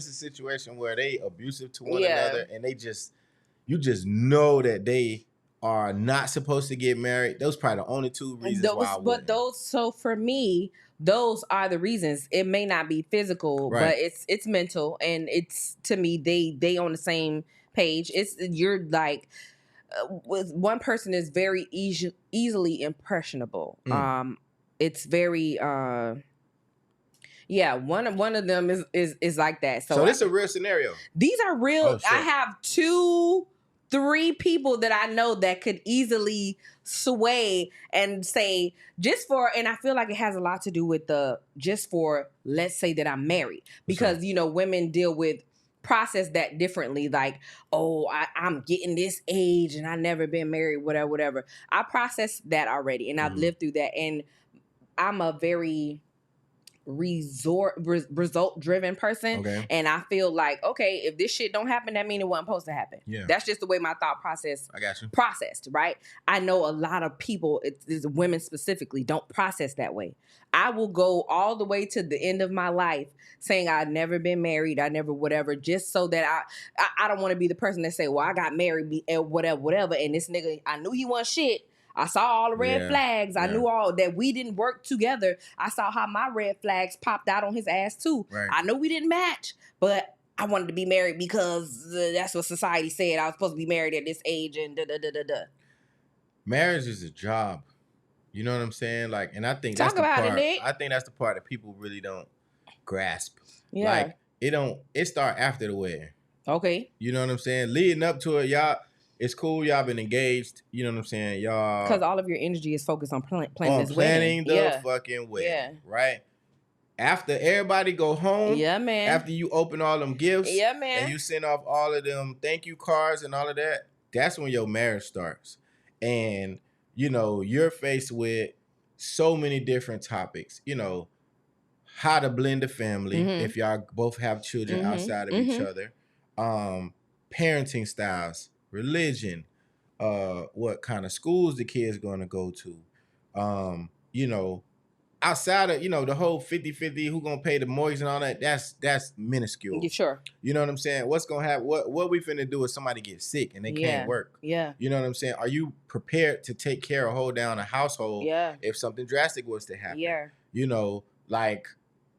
Speaker 3: a situation where they abusive to one another and you just know that they are not supposed to get married, those probably the only two reasons why I wouldn't.
Speaker 2: But so for me, those are the reasons. It may not be physical, but it's mental, and it's, to me, they on the same page. You're like, one person is very easily impressionable. It's very one of them is like that. So
Speaker 3: this is a real scenario.
Speaker 2: These are real. I have 2-3 people that I know that could easily sway and say, and I feel like it has a lot to do with let's say that I'm married, because you know, women deal with process that differently. Like, oh, I'm getting this age and I never been married, whatever. I processed that already, and I've lived through that, and I'm a very result driven person. And I feel like, okay, if this shit don't happen, that means it wasn't supposed to happen. That's just the way my thought process processed, right? I know a lot of people, it's women specifically, don't process that way. I will go all the way to the end of my life saying I've never been married, I never whatever, just so that I don't want to be the person that say, well, I got married and whatever, and this nigga, I knew he wasn't shit. I saw all the red flags. I knew all that we didn't work together. I saw how my red flags popped out on his ass too. I know we didn't match, but I wanted to be married because that's what society said. I was supposed to be married at this age and da-da-da-da-da.
Speaker 3: Marriage is a job. You know what I'm saying? Like, and I think that's the part. I think that's the part that people really don't grasp. Like, it start after the wedding.
Speaker 2: Okay.
Speaker 3: You know what I'm saying? Leading up to it, y'all. It's cool. Y'all been engaged. You know what I'm saying? Y'all.
Speaker 2: Because all of your energy is focused on planning this
Speaker 3: wedding.
Speaker 2: the
Speaker 3: fucking wedding. Right? After everybody go home.
Speaker 2: Yeah, man.
Speaker 3: After you open all them gifts.
Speaker 2: Yeah, man.
Speaker 3: And you send off all of them thank you cards and all of that. That's when your marriage starts. And, you know, you're faced with so many different topics. You know, how to blend a family
Speaker 2: Mhm.
Speaker 3: if y'all both have children outside of each other, parenting styles, religion, what kind of schools the kids going to go to, you know, outside of, you know, the whole 50-50, who gonna pay the mortgage and all that, that's minuscule.
Speaker 2: Sure.
Speaker 3: You know what I'm saying? What's gonna happen? What we finna do if somebody gets sick and they can't work?
Speaker 2: Yeah.
Speaker 3: You know what I'm saying? Are you prepared to take care or hold down a household if something drastic was to happen?
Speaker 2: Yeah.
Speaker 3: You know, like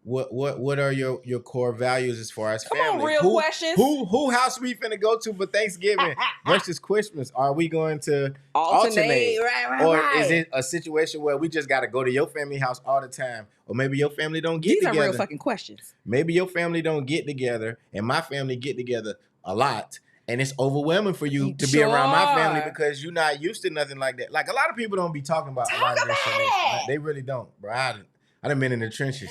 Speaker 3: what are your core values as far as family?
Speaker 2: Come on, real questions.
Speaker 3: Who house we finna go to for Thanksgiving versus Christmas? Are we going to alternate?
Speaker 2: Right.
Speaker 3: Is it a situation where we just gotta go to your family house all the time? Or maybe your family don't get together.
Speaker 2: These are real fucking questions.
Speaker 3: Maybe your family don't get together and my family get together a lot. And it's overwhelming for you to be around my family because you're not used to nothing like that. Like, a lot of people don't be talking about a lot of this shit. They really don't, bro. I done been in the trenches.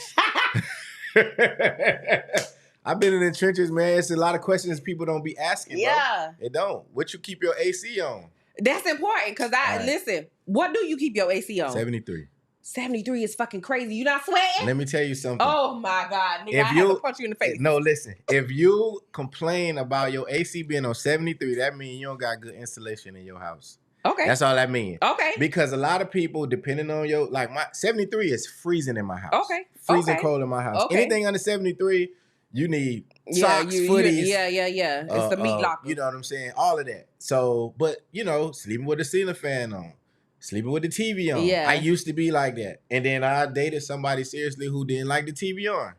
Speaker 3: I've been in the trenches, man. It's a lot of questions people don't be asking, bro. They don't. What you keep your AC on?
Speaker 2: That's important because listen, what do you keep your AC on?
Speaker 3: 73.
Speaker 2: 73 is fucking crazy. You not sweating?
Speaker 3: Let me tell you something.
Speaker 2: Oh my God, nigga, I have to punch you in the face.
Speaker 3: No, listen. If you complain about your AC being on 73, that means you don't got good insulation in your house.
Speaker 2: Okay.
Speaker 3: That's all that means.
Speaker 2: Okay.
Speaker 3: Because a lot of people, depending on your, like my 73 is freezing in my house.
Speaker 2: Okay.
Speaker 3: Freezing cold in my house.
Speaker 2: Okay.
Speaker 3: Anything under 73, you need socks, footies.
Speaker 2: Yeah. It's the meat locker.
Speaker 3: You know what I'm saying? All of that. So, but, you know, sleeping with the ceiling fan on. Sleeping with the TV on.
Speaker 2: Yeah.
Speaker 3: I used to be like that. And then I dated somebody seriously who didn't like the TV on.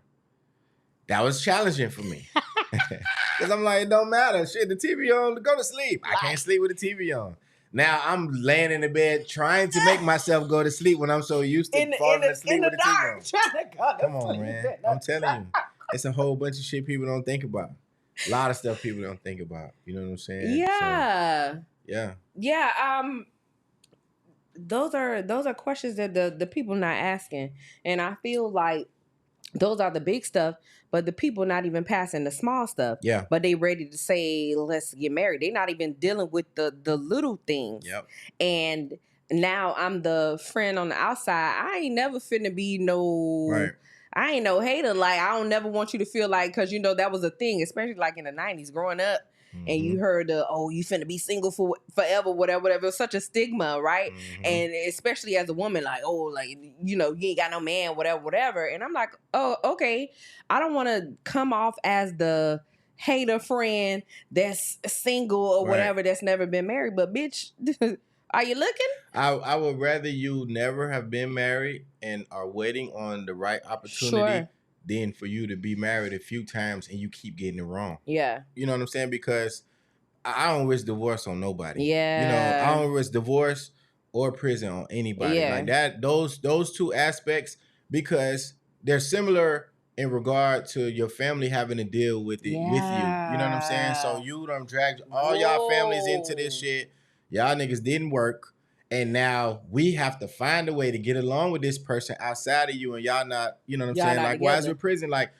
Speaker 3: That was challenging for me. Because I'm like, it don't matter. Shit, the TV on, go to sleep. I can't sleep with the TV on. Now I'm laying in the bed trying to make myself go to sleep when I'm so used to falling asleep with the TV on.
Speaker 2: Trying to go to
Speaker 3: Come on, man. I'm telling you. It's a whole bunch of shit people don't think about. A lot of stuff people don't think about. You know what I'm saying?
Speaker 2: Yeah.
Speaker 3: So, yeah.
Speaker 2: Yeah. Those are questions that the people not asking. And I feel like those are the big stuff, but the people not even passing the small stuff.
Speaker 3: Yeah.
Speaker 2: But they ready to say, let's get married. They not even dealing with the little things.
Speaker 3: Yep.
Speaker 2: And now I'm the friend on the outside. I ain't never finna be no...
Speaker 3: Right.
Speaker 2: I ain't no hater. Like, I don't never want you to feel like, because, you know, that was a thing, especially like in the 90s growing up. And you heard you finna be single for forever, whatever. It was such a stigma, right? And especially as a woman, like, you know, you ain't got no man, whatever. And I'm like, oh, okay. I don't want to come off as the hater friend that's single or whatever, that's never been married. But bitch, are you looking?
Speaker 3: I would rather you never have been married and are waiting on the right opportunity than for you to be married a few times and you keep getting it wrong. Yeah. You know what I'm saying? Because I don't wish divorce on nobody. Yeah. You know, I don't wish divorce or prison on anybody. Yeah. Like that, those two aspects, because they're similar in regard to your family having to deal with it with you. You know what I'm saying? So you done dragged all y'all families into this shit. Y'all niggas didn't work. And now we have to find a way to get along with this person outside of you, and y'all not, you know what I'm saying? Like, why is it prison? Like,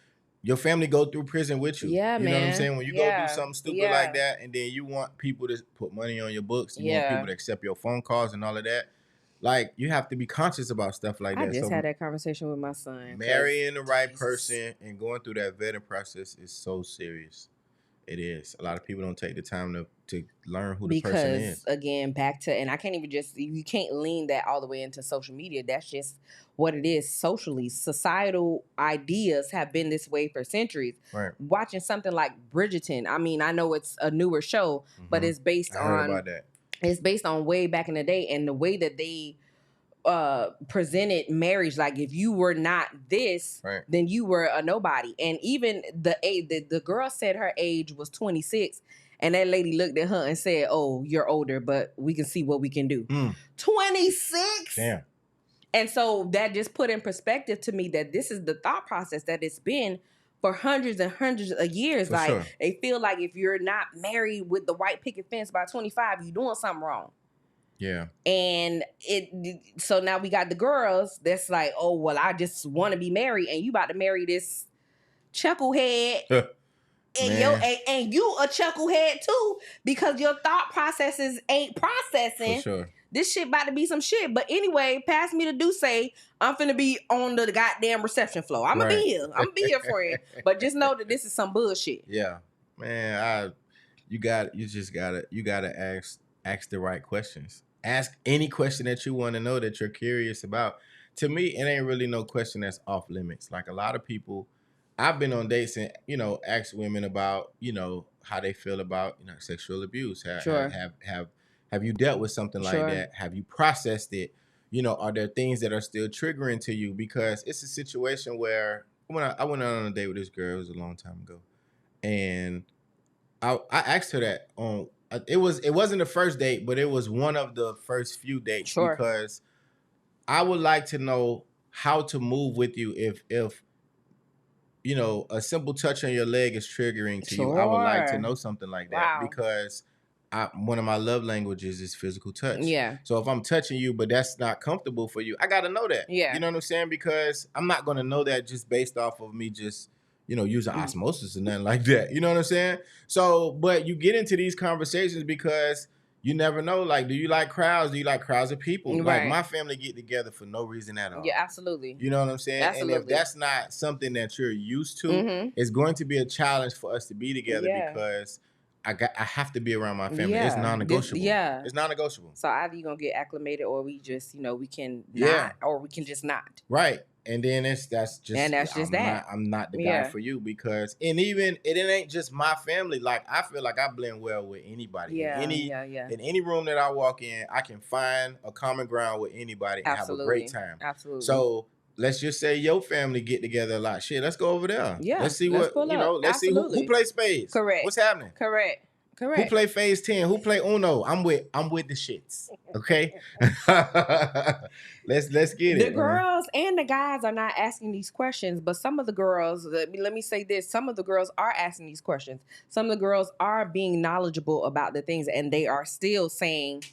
Speaker 3: your family go through prison with you. Yeah, you know what I'm saying? When you go do something stupid like that, and then you want people to put money on your books, you want people to accept your phone calls and all of that. Like, you have to be conscious about stuff like that.
Speaker 2: I just had that conversation with my son.
Speaker 3: Marrying the right person and going through that vetting process is so serious. It is. A lot of people don't take the time to learn who the person is.
Speaker 2: Because, again, back to, and I can't even you can't lean that all the way into social media. That's just what it is socially. Societal ideas have been this way for centuries. Right. Watching something like Bridgerton, I mean, I know it's a newer show, but it's based on... I heard about that. It's based on way back in the day, and the way that they presented marriage, like if you were not this, then you were a nobody. And even the girl said her age was 26, and that lady looked at her and said, "Oh, you're older, but we can see what we can do." 26. Damn. And so that just put in perspective to me that this is the thought process that it's been for hundreds and hundreds of years. For like they feel like if you're not married with the white picket fence by 25, you're doing something wrong. Yeah. And so now we got the girls that's like, oh, well, I just want to be married, and you about to marry this chucklehead. And you a chucklehead too, because your thought processes ain't processing this shit about to be some shit. But anyway, pass me the Douce. I'm finna be on the goddamn reception floor. I'm gonna be here. I'm gonna be here for it. But just know that this is some bullshit.
Speaker 3: Yeah, man. You gotta ask the right questions. Ask any question that you want to know that you're curious about. To me, it ain't really no question that's off limits. Like a lot of people, I've been on dates and asked women about how they feel about sexual abuse.
Speaker 2: Sure.
Speaker 3: Have you dealt with something like
Speaker 2: Sure.
Speaker 3: that? Have you processed it? Are there things that are still triggering to you? Because it's a situation where when I went on a date with this girl, it was a long time ago, and I asked her that on. It wasn't the first date, but it was one of the first few dates.
Speaker 2: Sure.
Speaker 3: Because I would like to know how to move with you if a simple touch on your leg is triggering to you. I would like to know something like that.
Speaker 2: Wow.
Speaker 3: Because one of my love languages is physical touch.
Speaker 2: Yeah.
Speaker 3: So if I'm touching you, but that's not comfortable for you, I got to know that.
Speaker 2: Yeah.
Speaker 3: You know what I'm saying? Because I'm not going to know that just based off of me just using osmosis and nothing like that. You know what I'm saying? So, but you get into these conversations because you never know. Like, do you like crowds? Do you like crowds of people?
Speaker 2: Right.
Speaker 3: Like, my family get together for no reason at all.
Speaker 2: Yeah, absolutely.
Speaker 3: You know what I'm saying?
Speaker 2: Absolutely.
Speaker 3: And if that's not something that you're used to,
Speaker 2: Mhm.
Speaker 3: it's going to be a challenge for us to be together
Speaker 2: Yeah.
Speaker 3: because I have to be around my family.
Speaker 2: Yeah.
Speaker 3: It's non-negotiable.
Speaker 2: Yeah.
Speaker 3: It's non-negotiable.
Speaker 2: So either you're gonna get acclimated, or we just, we can
Speaker 3: Yeah.
Speaker 2: not, or we can just not.
Speaker 3: Right. And then that's just
Speaker 2: that.
Speaker 3: I'm not the guy
Speaker 2: Yeah.
Speaker 3: for you because even it ain't just my family. Like I feel like I blend well with anybody.
Speaker 2: Yeah.
Speaker 3: In any room that I walk in, I can find a common ground with anybody and
Speaker 2: Absolutely.
Speaker 3: have a great time.
Speaker 2: Absolutely.
Speaker 3: So let's just say your family get together a lot. Shit, let's go over there.
Speaker 2: Yeah,
Speaker 3: Let's see
Speaker 2: let's
Speaker 3: what
Speaker 2: pull up.
Speaker 3: let's see
Speaker 2: Absolutely.
Speaker 3: who plays spades.
Speaker 2: Correct.
Speaker 3: What's happening?
Speaker 2: Correct.
Speaker 3: Who play phase 10? Who play Uno? I'm with the shits. Okay? let's get
Speaker 2: The
Speaker 3: it.
Speaker 2: girls and the guys are not asking these questions, but some of the girls, let me say this, some of the girls are asking these questions. Some of the girls are being knowledgeable about the things, and they are still saying,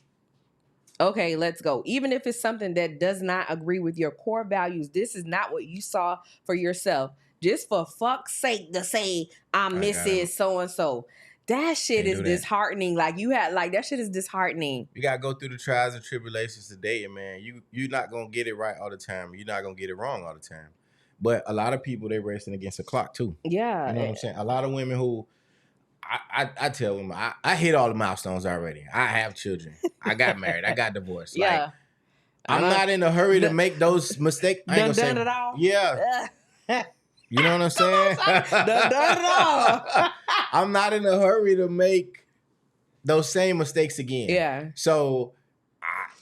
Speaker 2: okay, let's go. Even if it's something that does not agree with your core values, this is not what you saw for yourself. Just for fuck's sake to say, I'm Mrs. So-and-so. That shit is disheartening. Like that shit is disheartening.
Speaker 3: You gotta go through the trials and tribulations to dating, man. You're not gonna get it right all the time. You're not gonna get it wrong all the time. But a lot of people, they're racing against the clock too.
Speaker 2: Yeah.
Speaker 3: You know what I'm saying? A lot of women who I tell women, I hit all the milestones already. I have children. I got married. I got divorced.
Speaker 2: Yeah.
Speaker 3: Like, I'm not in a hurry to make those mistakes. I ain't gonna
Speaker 2: done it all.
Speaker 3: Yeah. You know what I'm saying?
Speaker 2: Done it all.
Speaker 3: I'm not in a hurry to make those same mistakes again.
Speaker 2: Yeah.
Speaker 3: So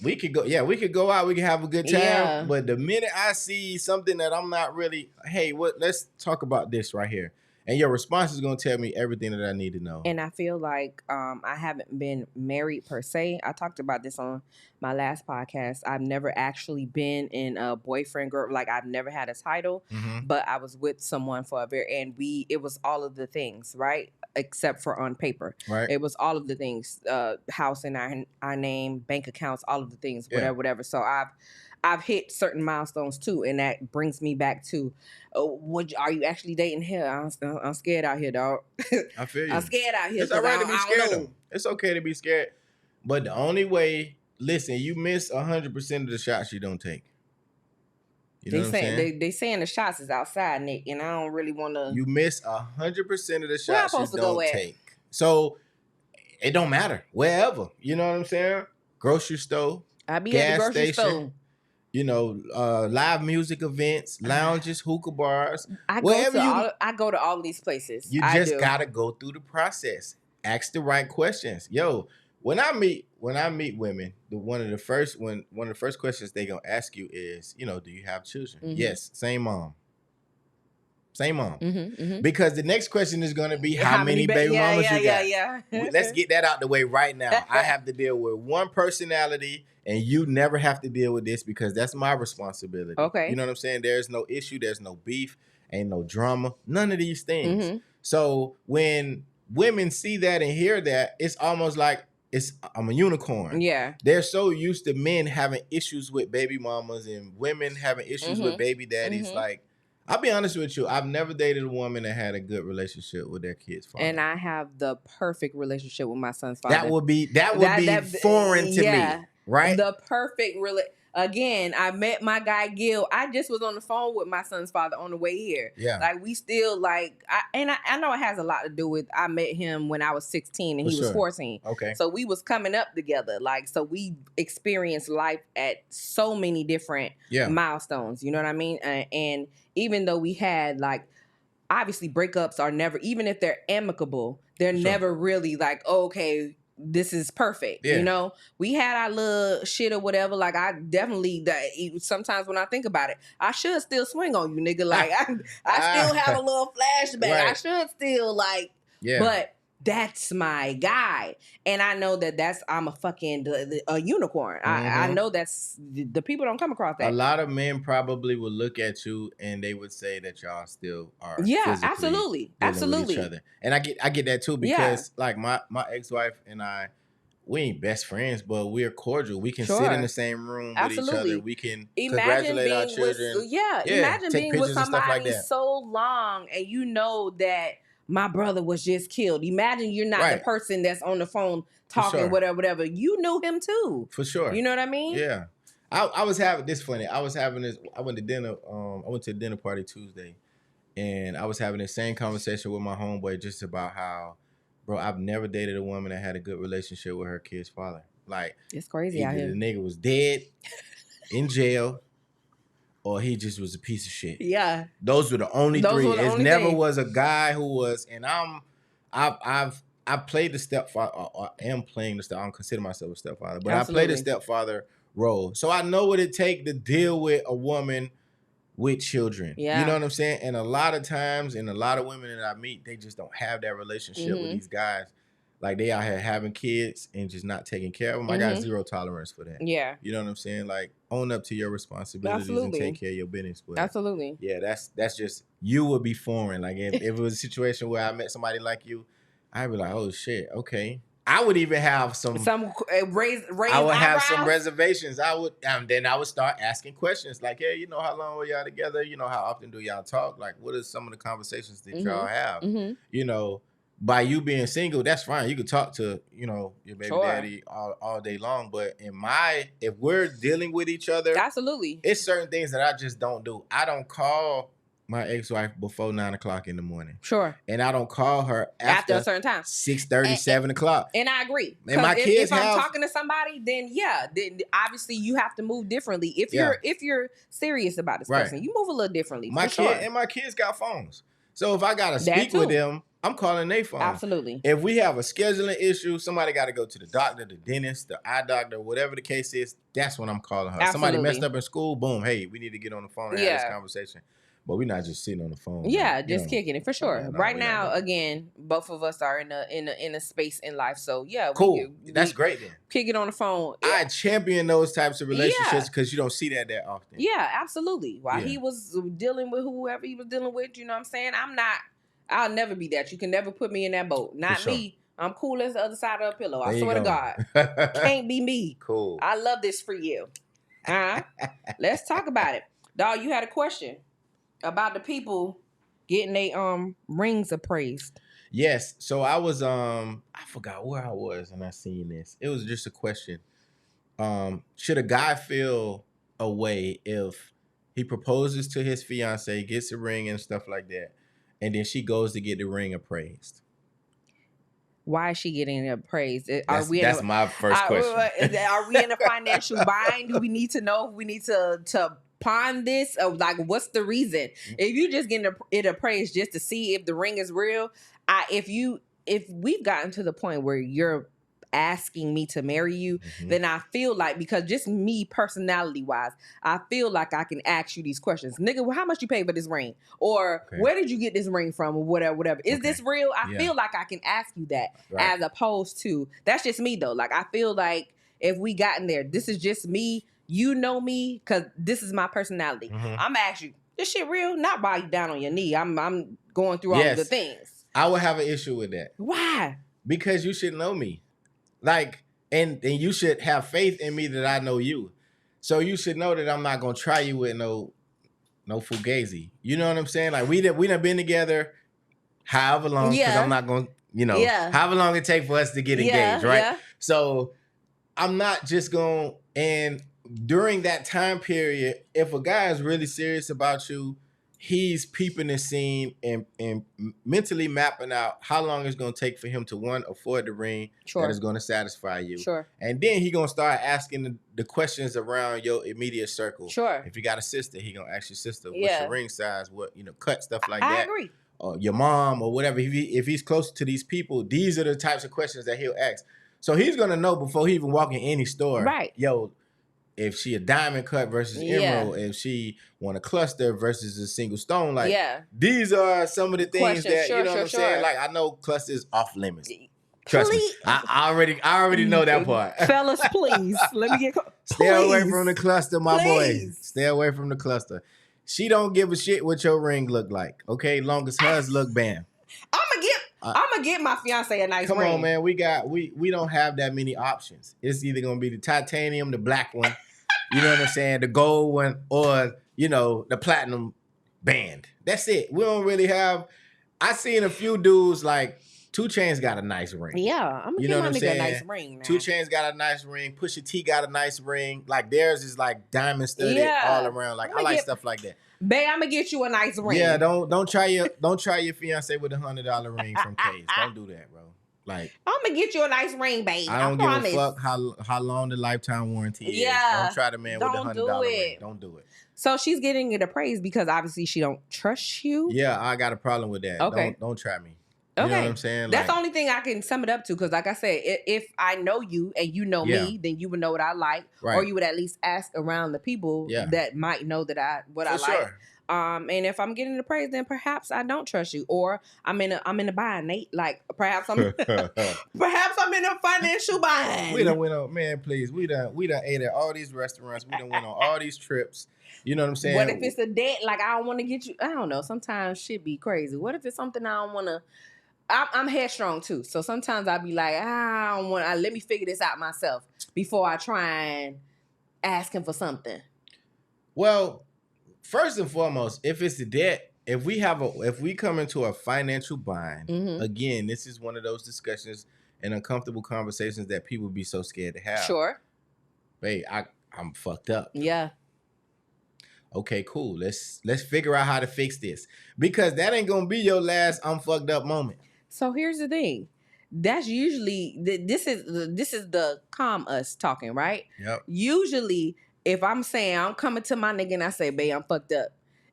Speaker 3: we could go. Yeah, we could go out. We could have a good time.
Speaker 2: Yeah.
Speaker 3: But the minute I see something that I'm not really, hey, let's talk about this right here. And your response is going to tell me everything that I need to know.
Speaker 2: And I feel like I haven't been married per se. I talked about this on my last podcast. I've never actually been in a boyfriend girl. Like I've never had a title, but I was with someone for it was all of the things, right? Except for on paper.
Speaker 3: Right.
Speaker 2: It was all of the things, house in our name, bank accounts, all of the things, whatever. So I've hit certain milestones too, and that brings me back to, are you actually dating here? I'm scared out here, dog.
Speaker 3: I feel you.
Speaker 2: I'm scared out here.
Speaker 3: It's all right to be scared though. It's okay to be scared, but the only way, listen, you miss 100% of the shots you don't take. You know what I'm saying?
Speaker 2: They saying the shots is outside, Nick, and I don't really want to.
Speaker 3: You miss 100% of the shots you don't take.
Speaker 2: At?
Speaker 3: So it don't matter wherever. You know what I'm saying? Grocery store.
Speaker 2: I be at the grocery store.
Speaker 3: Live music events, lounges, hookah bars.
Speaker 2: I go to all these places.
Speaker 3: You just gotta go through the process. Ask the right questions. Yo, when I meet women, one of the first questions they gonna ask you is, do you have children? Mm-hmm. Yes, same mom. Mm-hmm. Because the next question is gonna be how many baby mamas you got.
Speaker 2: Yeah.
Speaker 3: Let's get that out the way right now. I have to deal with one personality. And you never have to deal with this because that's my responsibility.
Speaker 2: Okay.
Speaker 3: You know what I'm saying? There's no issue. There's no beef. Ain't no drama. None of these things. Mm-hmm. So when women see that and hear that, it's almost like I'm a unicorn.
Speaker 2: Yeah.
Speaker 3: They're so used to men having issues with baby mamas and women having issues with baby daddies. Mm-hmm. Like, I'll be honest with you. I've never dated a woman that had a good relationship with their kid's father.
Speaker 2: And I have the perfect relationship with my son's father.
Speaker 3: That would be foreign to me. Right.
Speaker 2: The perfect Again, I met my guy Gil. I just was on the phone with my son's father on the way here.
Speaker 3: Yeah.
Speaker 2: Like we still like, I know it has a lot to do with I met him when I was 16 and he was 14.
Speaker 3: Okay.
Speaker 2: So we was coming up together. Like, so we experienced life at so many different milestones. You know what I mean? And even though we had like, obviously breakups are never, even if they're amicable, they're never really like, oh, okay, this is perfect. You know, we had our little shit or whatever. Like I definitely, sometimes when I think about it, I should still swing on you, nigga. Like I still have a little flashback. Right. I should still like, but that's my guy. And I know that I'm a fucking a unicorn. I know that's the people don't come across that.
Speaker 3: A lot of men probably would look at you and they would say that y'all still are
Speaker 2: absolutely
Speaker 3: with each other. And I get that too, because like my ex-wife and I, we ain't best friends, but we're cordial. We can sit in the same room with each other. We can congratulate our children.
Speaker 2: Imagine being with somebody so long and you know that my brother was just killed. Imagine you're not the person that's on the phone talking, whatever. You knew him too.
Speaker 3: For sure.
Speaker 2: You know what I mean?
Speaker 3: Yeah. I was having this funny. I went to dinner. I went to a dinner party Tuesday, and I was having the same conversation with my homeboy just about how, bro, I've never dated a woman that had a good relationship with her kid's father. Like,
Speaker 2: it's crazy out here.
Speaker 3: The nigga was dead, in jail, or he just was a piece of shit.
Speaker 2: Yeah.
Speaker 3: Those were the only three. It never was a guy who was, and I played the stepfather, or am playing the stepfather. I don't consider myself a stepfather, but I played the stepfather role. So I know what it takes to deal with a woman with children. Yeah. You know what I'm saying? And a lot of times, and a lot of women that I meet, they just don't have that relationship with these guys. Like, they out here having kids and just not taking care of them. I got zero tolerance for that.
Speaker 2: Yeah.
Speaker 3: You know what I'm saying? Like, own up to your responsibilities and take care of your business. But
Speaker 2: absolutely.
Speaker 3: Yeah, that's just, you would be foreign. Like, if it was a situation where I met somebody like you, I'd be like, oh, shit, okay. I would even have some
Speaker 2: raise
Speaker 3: I would have some
Speaker 2: eyebrows.
Speaker 3: Reservations. Then I would start asking questions like, hey, you know, how long were y'all together? You know, how often do y'all talk? Like, what are some of the conversations that y'all have? You know, by you being single, that's fine. You could talk to, you know, your baby daddy all day long. But if we're dealing with each other,
Speaker 2: absolutely,
Speaker 3: it's certain things that I just don't do. I don't call my ex-wife before 9 o'clock in the morning.
Speaker 2: Sure.
Speaker 3: And I don't call her after
Speaker 2: a certain time.
Speaker 3: 6:30, 7 o'clock.
Speaker 2: And I agree.
Speaker 3: And my kids
Speaker 2: if I'm talking to somebody, then then obviously you have to move differently. If you're serious about this person, you move a little differently.
Speaker 3: My kids got phones. So if I gotta speak with them, I'm calling their phone.
Speaker 2: Absolutely.
Speaker 3: If we have a scheduling issue, somebody got to go to the doctor, the dentist, the eye doctor, whatever the case is, that's when I'm calling her.
Speaker 2: Absolutely.
Speaker 3: Somebody messed up in school, boom, hey, we need to get on the phone and have this conversation. But we're not just sitting on the phone.
Speaker 2: Yeah, just kicking it for sure. Right now, again, both of us are in a space in life. So yeah,
Speaker 3: cool. That's great then.
Speaker 2: Kick it on the phone.
Speaker 3: I champion those types of relationships because you don't see that often.
Speaker 2: Yeah, absolutely. While he was dealing with whoever he was dealing with, you know what I'm saying? I'll never be that. You can never put me in that boat. Not me. I'm cool as the other side of a pillow. I swear to God. Can't be me.
Speaker 3: Cool.
Speaker 2: I love this for you. Let's talk about it. Dawg, you had a question about the people getting their rings appraised.
Speaker 3: Yes. So I was I forgot where I was and I seen this. It was just a question. Should a guy feel a way if he proposes to his fiance, gets a ring and stuff like that, and then she goes to get the ring appraised?
Speaker 2: Why is she getting it appraised?
Speaker 3: That's my first question.
Speaker 2: Are we in a financial bind? Do we need to know if we need to pawn this? Or like, what's the reason? If you just getting it appraised just to see if the ring is real, if we've gotten to the point where you're asking me to marry you, then I feel like, because just me personality wise, I feel like I can ask you these questions. Nigga, well, how much you pay for this ring? Or where did you get this ring from? Or whatever. Is this real? I feel like I can ask you that as opposed to, that's just me though. Like, I feel like if we gotten there, this is just me. You know me, because this is my personality. I'm asking you, this shit real? Not while you down on your knee. I'm going through all of the things.
Speaker 3: I would have an issue with that.
Speaker 2: Why?
Speaker 3: Because you should know me. Like, and you should have faith in me that I know you. So you should know that I'm not gonna try you with no fugazi. You know what I'm saying? Like, we done been together however long, because I'm not gonna, however long it take for us to get engaged, right? Yeah. So I'm not just going, and during that time period, if a guy is really serious about you, he's peeping the scene and mentally mapping out how long it's going to take for him to, one, afford the ring that is going to satisfy you.
Speaker 2: Sure.
Speaker 3: And then he going to start asking the questions around your immediate circle.
Speaker 2: Sure.
Speaker 3: If you got a sister, he going to ask your sister, what's
Speaker 2: Yeah.
Speaker 3: your ring size, what, cut, stuff like
Speaker 2: I
Speaker 3: that.
Speaker 2: agree.
Speaker 3: Or your mom or whatever. If he's close to these people, these are the types of questions that he'll ask. So he's going to know before he even walk in any store.
Speaker 2: Right.
Speaker 3: Yo, if she a diamond cut versus emerald, if she want a cluster versus a single stone, like these are some of the things that you know what I'm saying. Like I know clusters off limits. Trust me, I already know that part.
Speaker 2: Fellas, please let me get.
Speaker 3: Stay away from the cluster, my boy. Stay away from the cluster. She don't give a shit what your ring look like. Okay, long as hers look, bam.
Speaker 2: I'm gonna get my fiance a nice ring.
Speaker 3: Come on, man. We don't have that many options. It's either gonna be the titanium, the black one. You know what I'm saying? The gold one or, the platinum band. That's it. We don't really have... I seen a few dudes like 2 Chainz got a nice ring.
Speaker 2: Yeah, I'm gonna get my nigga a nice ring, man.
Speaker 3: 2 Chainz got a nice ring. Pusha T got a nice ring. Like theirs is like diamond studded all around. Like I like stuff like that.
Speaker 2: Babe, I'm gonna get you a nice ring.
Speaker 3: Yeah, don't try your fiance with a $100 ring from K's. Don't do that, bro. Like
Speaker 2: I'm gonna get you a nice ring, babe.
Speaker 3: I don't give a fuck how long the lifetime warranty is. Don't try the man with the $100 ring. Don't do it.
Speaker 2: So she's getting it appraised because obviously she don't trust you.
Speaker 3: Yeah, I got a problem with that.
Speaker 2: Okay.
Speaker 3: Don't try me. You know what I'm saying?
Speaker 2: That's the only thing I can sum it up to because, like I said, if I know you and you know me, then you would know what I like, or you would at least ask around the people that might know that I like.
Speaker 3: Sure.
Speaker 2: And if I'm getting the praise, then perhaps I don't trust you, or I'm in a bind, Nate. Like perhaps I'm in a financial bind.
Speaker 3: We done went on, man. Please, we done ate at all these restaurants. We done went on all these trips. You know what I'm saying?
Speaker 2: What if it's a debt? Like I don't want to get you. I don't know. Sometimes shit be crazy. What if it's something I don't want to? I'm headstrong too, so sometimes I'll be like, I don't want. Let me figure this out myself before I try and ask him for something.
Speaker 3: Well. First and foremost, if it's a debt, if we come into a financial bind, again, this is one of those discussions and uncomfortable conversations that people be so scared to have.
Speaker 2: Sure.
Speaker 3: Babe, I'm fucked up.
Speaker 2: Yeah.
Speaker 3: Okay, cool. Let's figure out how to fix this. Because that ain't gonna be your last I'm fucked up moment.
Speaker 2: So here's the thing. That's usually this is the calm us talking, right?
Speaker 3: Yep.
Speaker 2: Usually if I'm saying I'm coming to my nigga and I say, babe, I'm fucked up,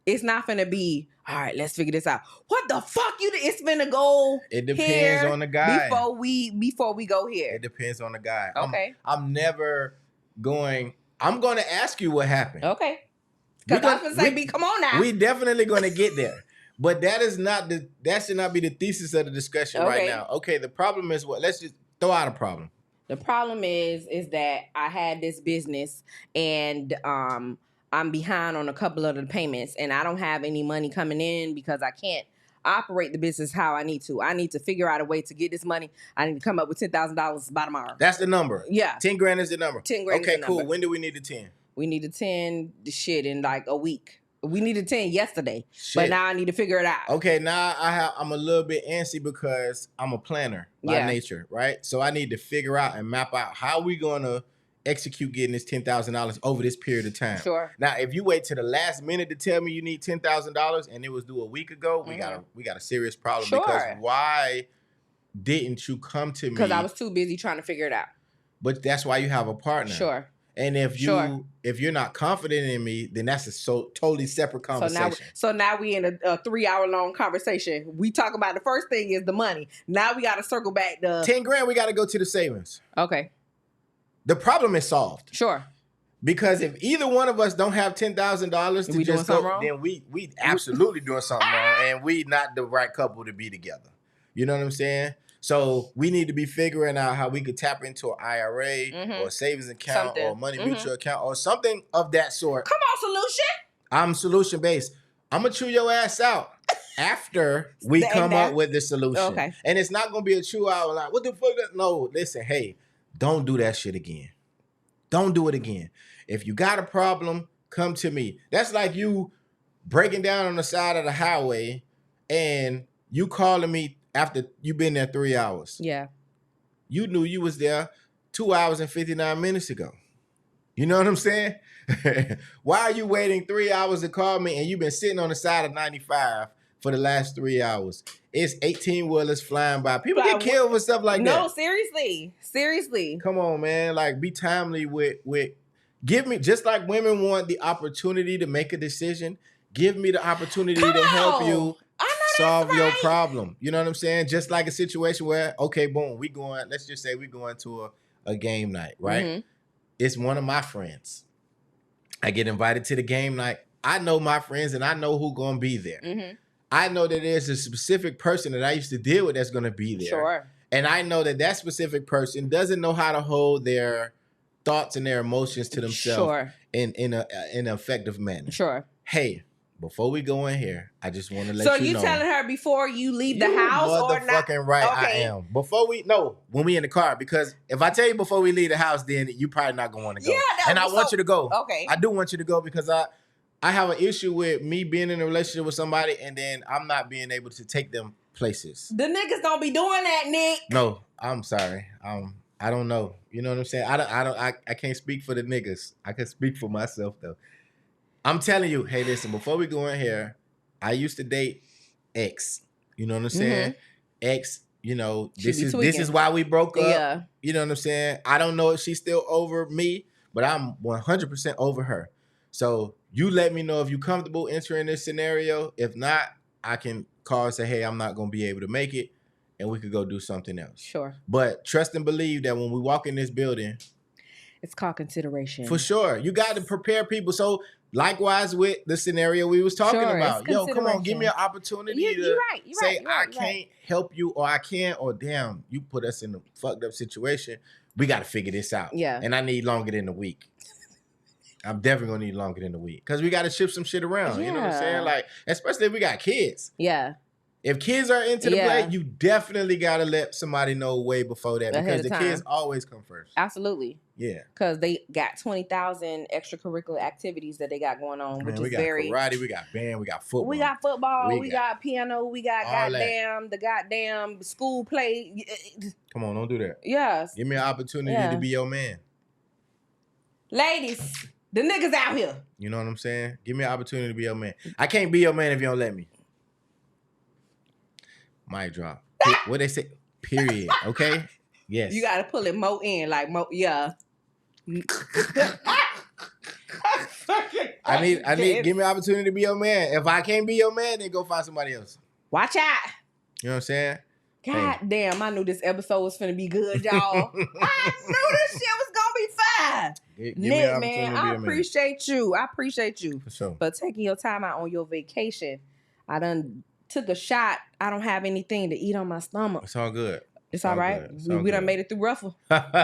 Speaker 2: it's not finna be, all right, let's figure this out. What the fuck it's finna go.
Speaker 3: It depends on the guy.
Speaker 2: Before we go here.
Speaker 3: It depends on the guy.
Speaker 2: Okay.
Speaker 3: I'm going to ask you what happened.
Speaker 2: Okay. Because I'm gonna say, come on now.
Speaker 3: We definitely gonna get there. But that should not be the thesis of the discussion right now. Okay, the problem is what? Let's just throw out a problem.
Speaker 2: The problem is that I had this business and I'm behind on a couple of the payments and I don't have any money coming in because I can't operate the business how I need to. I need to figure out a way to get this money. I need to come up with $10,000 by tomorrow.
Speaker 3: That's the number.
Speaker 2: Yeah.
Speaker 3: 10 grand is the number.
Speaker 2: 10 grand is the number.
Speaker 3: Cool. When do we need the 10?
Speaker 2: We need the 10 shit in like a week. We needed 10 yesterday, but now I need to figure it out.
Speaker 3: Okay, now I'm a little bit antsy because I'm a planner by nature, right? So I need to figure out and map out how we gonna execute getting this $10,000 over this period of time.
Speaker 2: Sure.
Speaker 3: Now, if you wait to the last minute to tell me you need $10,000 and it was due a week ago, we got a serious problem.
Speaker 2: Sure.
Speaker 3: Because why didn't you come to me?
Speaker 2: Because I was too busy trying to figure it out.
Speaker 3: But that's why you have a partner.
Speaker 2: Sure.
Speaker 3: And if you're not confident in me, then that's a totally separate conversation.
Speaker 2: So now we in a 3-hour-long conversation. We talk about the first thing is the money. Now we got to circle back to
Speaker 3: 10 grand. We got to go to the savings.
Speaker 2: Okay.
Speaker 3: The problem is solved.
Speaker 2: Sure.
Speaker 3: Because if either one of us don't have $10,000 to just go, then we absolutely doing something wrong, and we not the right couple to be together. You know what I'm saying? So we need to be figuring out how we could tap into an IRA or a savings account or a money mutual account or something of that sort.
Speaker 2: Come on, solution.
Speaker 3: I'm solution based. I'm gonna chew your ass out after we come up with the solution.
Speaker 2: Okay.
Speaker 3: And it's not gonna be a chew out like, what the fuck? No, listen, hey, don't do that shit again. Don't do it again. If you got a problem, come to me. That's like you breaking down on the side of the highway and you calling me after you've been there 3 hours.
Speaker 2: Yeah.
Speaker 3: You knew you was there. 2 hours and 59 minutes ago. You know what I'm saying? Why are you waiting 3 hours to call me and you've been sitting on the side of 95 for the last 3 hours? It's 18-wheelers flying by. People get killed for stuff like that.
Speaker 2: No, seriously.
Speaker 3: Come on, man. Like, be timely with give me, just like women want the opportunity to make a decision, give me the opportunity to help you solve your problem. You know what I'm saying? Just like a situation where, okay, boom, let's just say we going to a game night, right? Mm-hmm. It's one of my friends. I get invited to the game night. I know my friends and I know who's going to be there. Mm-hmm. I know that there's a specific person that I used to deal with that's going to be there. Sure. And I know that specific person doesn't know how to hold their thoughts and their emotions to themselves in an effective manner.
Speaker 2: Sure.
Speaker 3: Hey, before we go in here, I just want to let you know. So
Speaker 2: you telling her before you leave the house or not?
Speaker 3: Motherfucking right, okay. I am. When we in the car, because if I tell you before we leave the house, then you probably not going to want to go. Yeah, and I want you to go.
Speaker 2: Okay.
Speaker 3: I do want you to go because I have an issue with me being in a relationship with somebody and then I'm not being able to take them places.
Speaker 2: The niggas don't be doing that, Nick.
Speaker 3: No, I'm sorry. I don't know. You know what I'm saying? I can't speak for the niggas. I can speak for myself though. I'm telling you, hey, listen, before we go in here, I used to date X. You know what I'm saying? Mm-hmm. X, you know, this is why we broke up. Yeah. You know what I'm saying? I don't know if she's still over me, but I'm 100% over her. So you let me know if you're comfortable entering this scenario. If not, I can call and say, hey, I'm not going to be able to make it, and we could go do something else.
Speaker 2: Sure.
Speaker 3: But trust and believe that when we walk in this building,
Speaker 2: it's called consideration.
Speaker 3: For sure. You got to prepare people. So likewise with the scenario we was talking about. Yo, come on, give me an opportunity to say I can't help you or I can, or damn, you put us in a fucked up situation. We got to figure this out.
Speaker 2: Yeah.
Speaker 3: And I need longer than a week. I'm definitely going to need longer than a week because we got to shift some shit around. Yeah. You know what I'm saying? Like, especially if we got kids.
Speaker 2: Yeah.
Speaker 3: If kids are into the play, you definitely got to let somebody know way before that because the kids always come first.
Speaker 2: Absolutely.
Speaker 3: Yeah.
Speaker 2: Because they got 20,000 extracurricular activities that they got going on, which is
Speaker 3: very... We got karate, we got band, we got football.
Speaker 2: We got piano, we got the goddamn school play.
Speaker 3: Come on, don't do that.
Speaker 2: Yes.
Speaker 3: Give me an opportunity to be your man.
Speaker 2: Ladies, the niggas out here.
Speaker 3: You know what I'm saying? Give me an opportunity to be your man. I can't be your man if you don't let me. Mic drop. What they say? Period. Okay? Yes.
Speaker 2: You gotta pull it more in, like more. Yeah.
Speaker 3: I need. Give me an opportunity to be your man. If I can't be your man, then go find somebody else.
Speaker 2: Watch out.
Speaker 3: You know what I'm saying?
Speaker 2: God damn! I knew this episode was finna be good, y'all. I knew this shit was gonna be fine. Nick, man, I appreciate you.
Speaker 3: For sure.
Speaker 2: For taking your time out on your vacation. I done took a shot. I don't have anything to eat on my stomach.
Speaker 3: It's all good.
Speaker 2: It's all right. We done made it through Ruffle.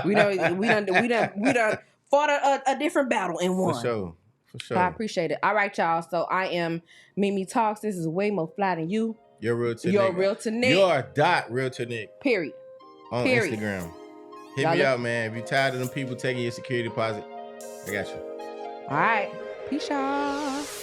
Speaker 2: we done fought a different battle and won.
Speaker 3: For sure.
Speaker 2: So I appreciate it. All right, y'all. So I am Mimi Talks. This is way more fly than you.
Speaker 3: You're real to Nick.
Speaker 2: You're real to Nick.
Speaker 3: You're real to Nick.
Speaker 2: Period.
Speaker 3: On Instagram. Hit me out, man. If you're tired of them people taking your security deposit, I got you.
Speaker 2: All right. Peace, y'all.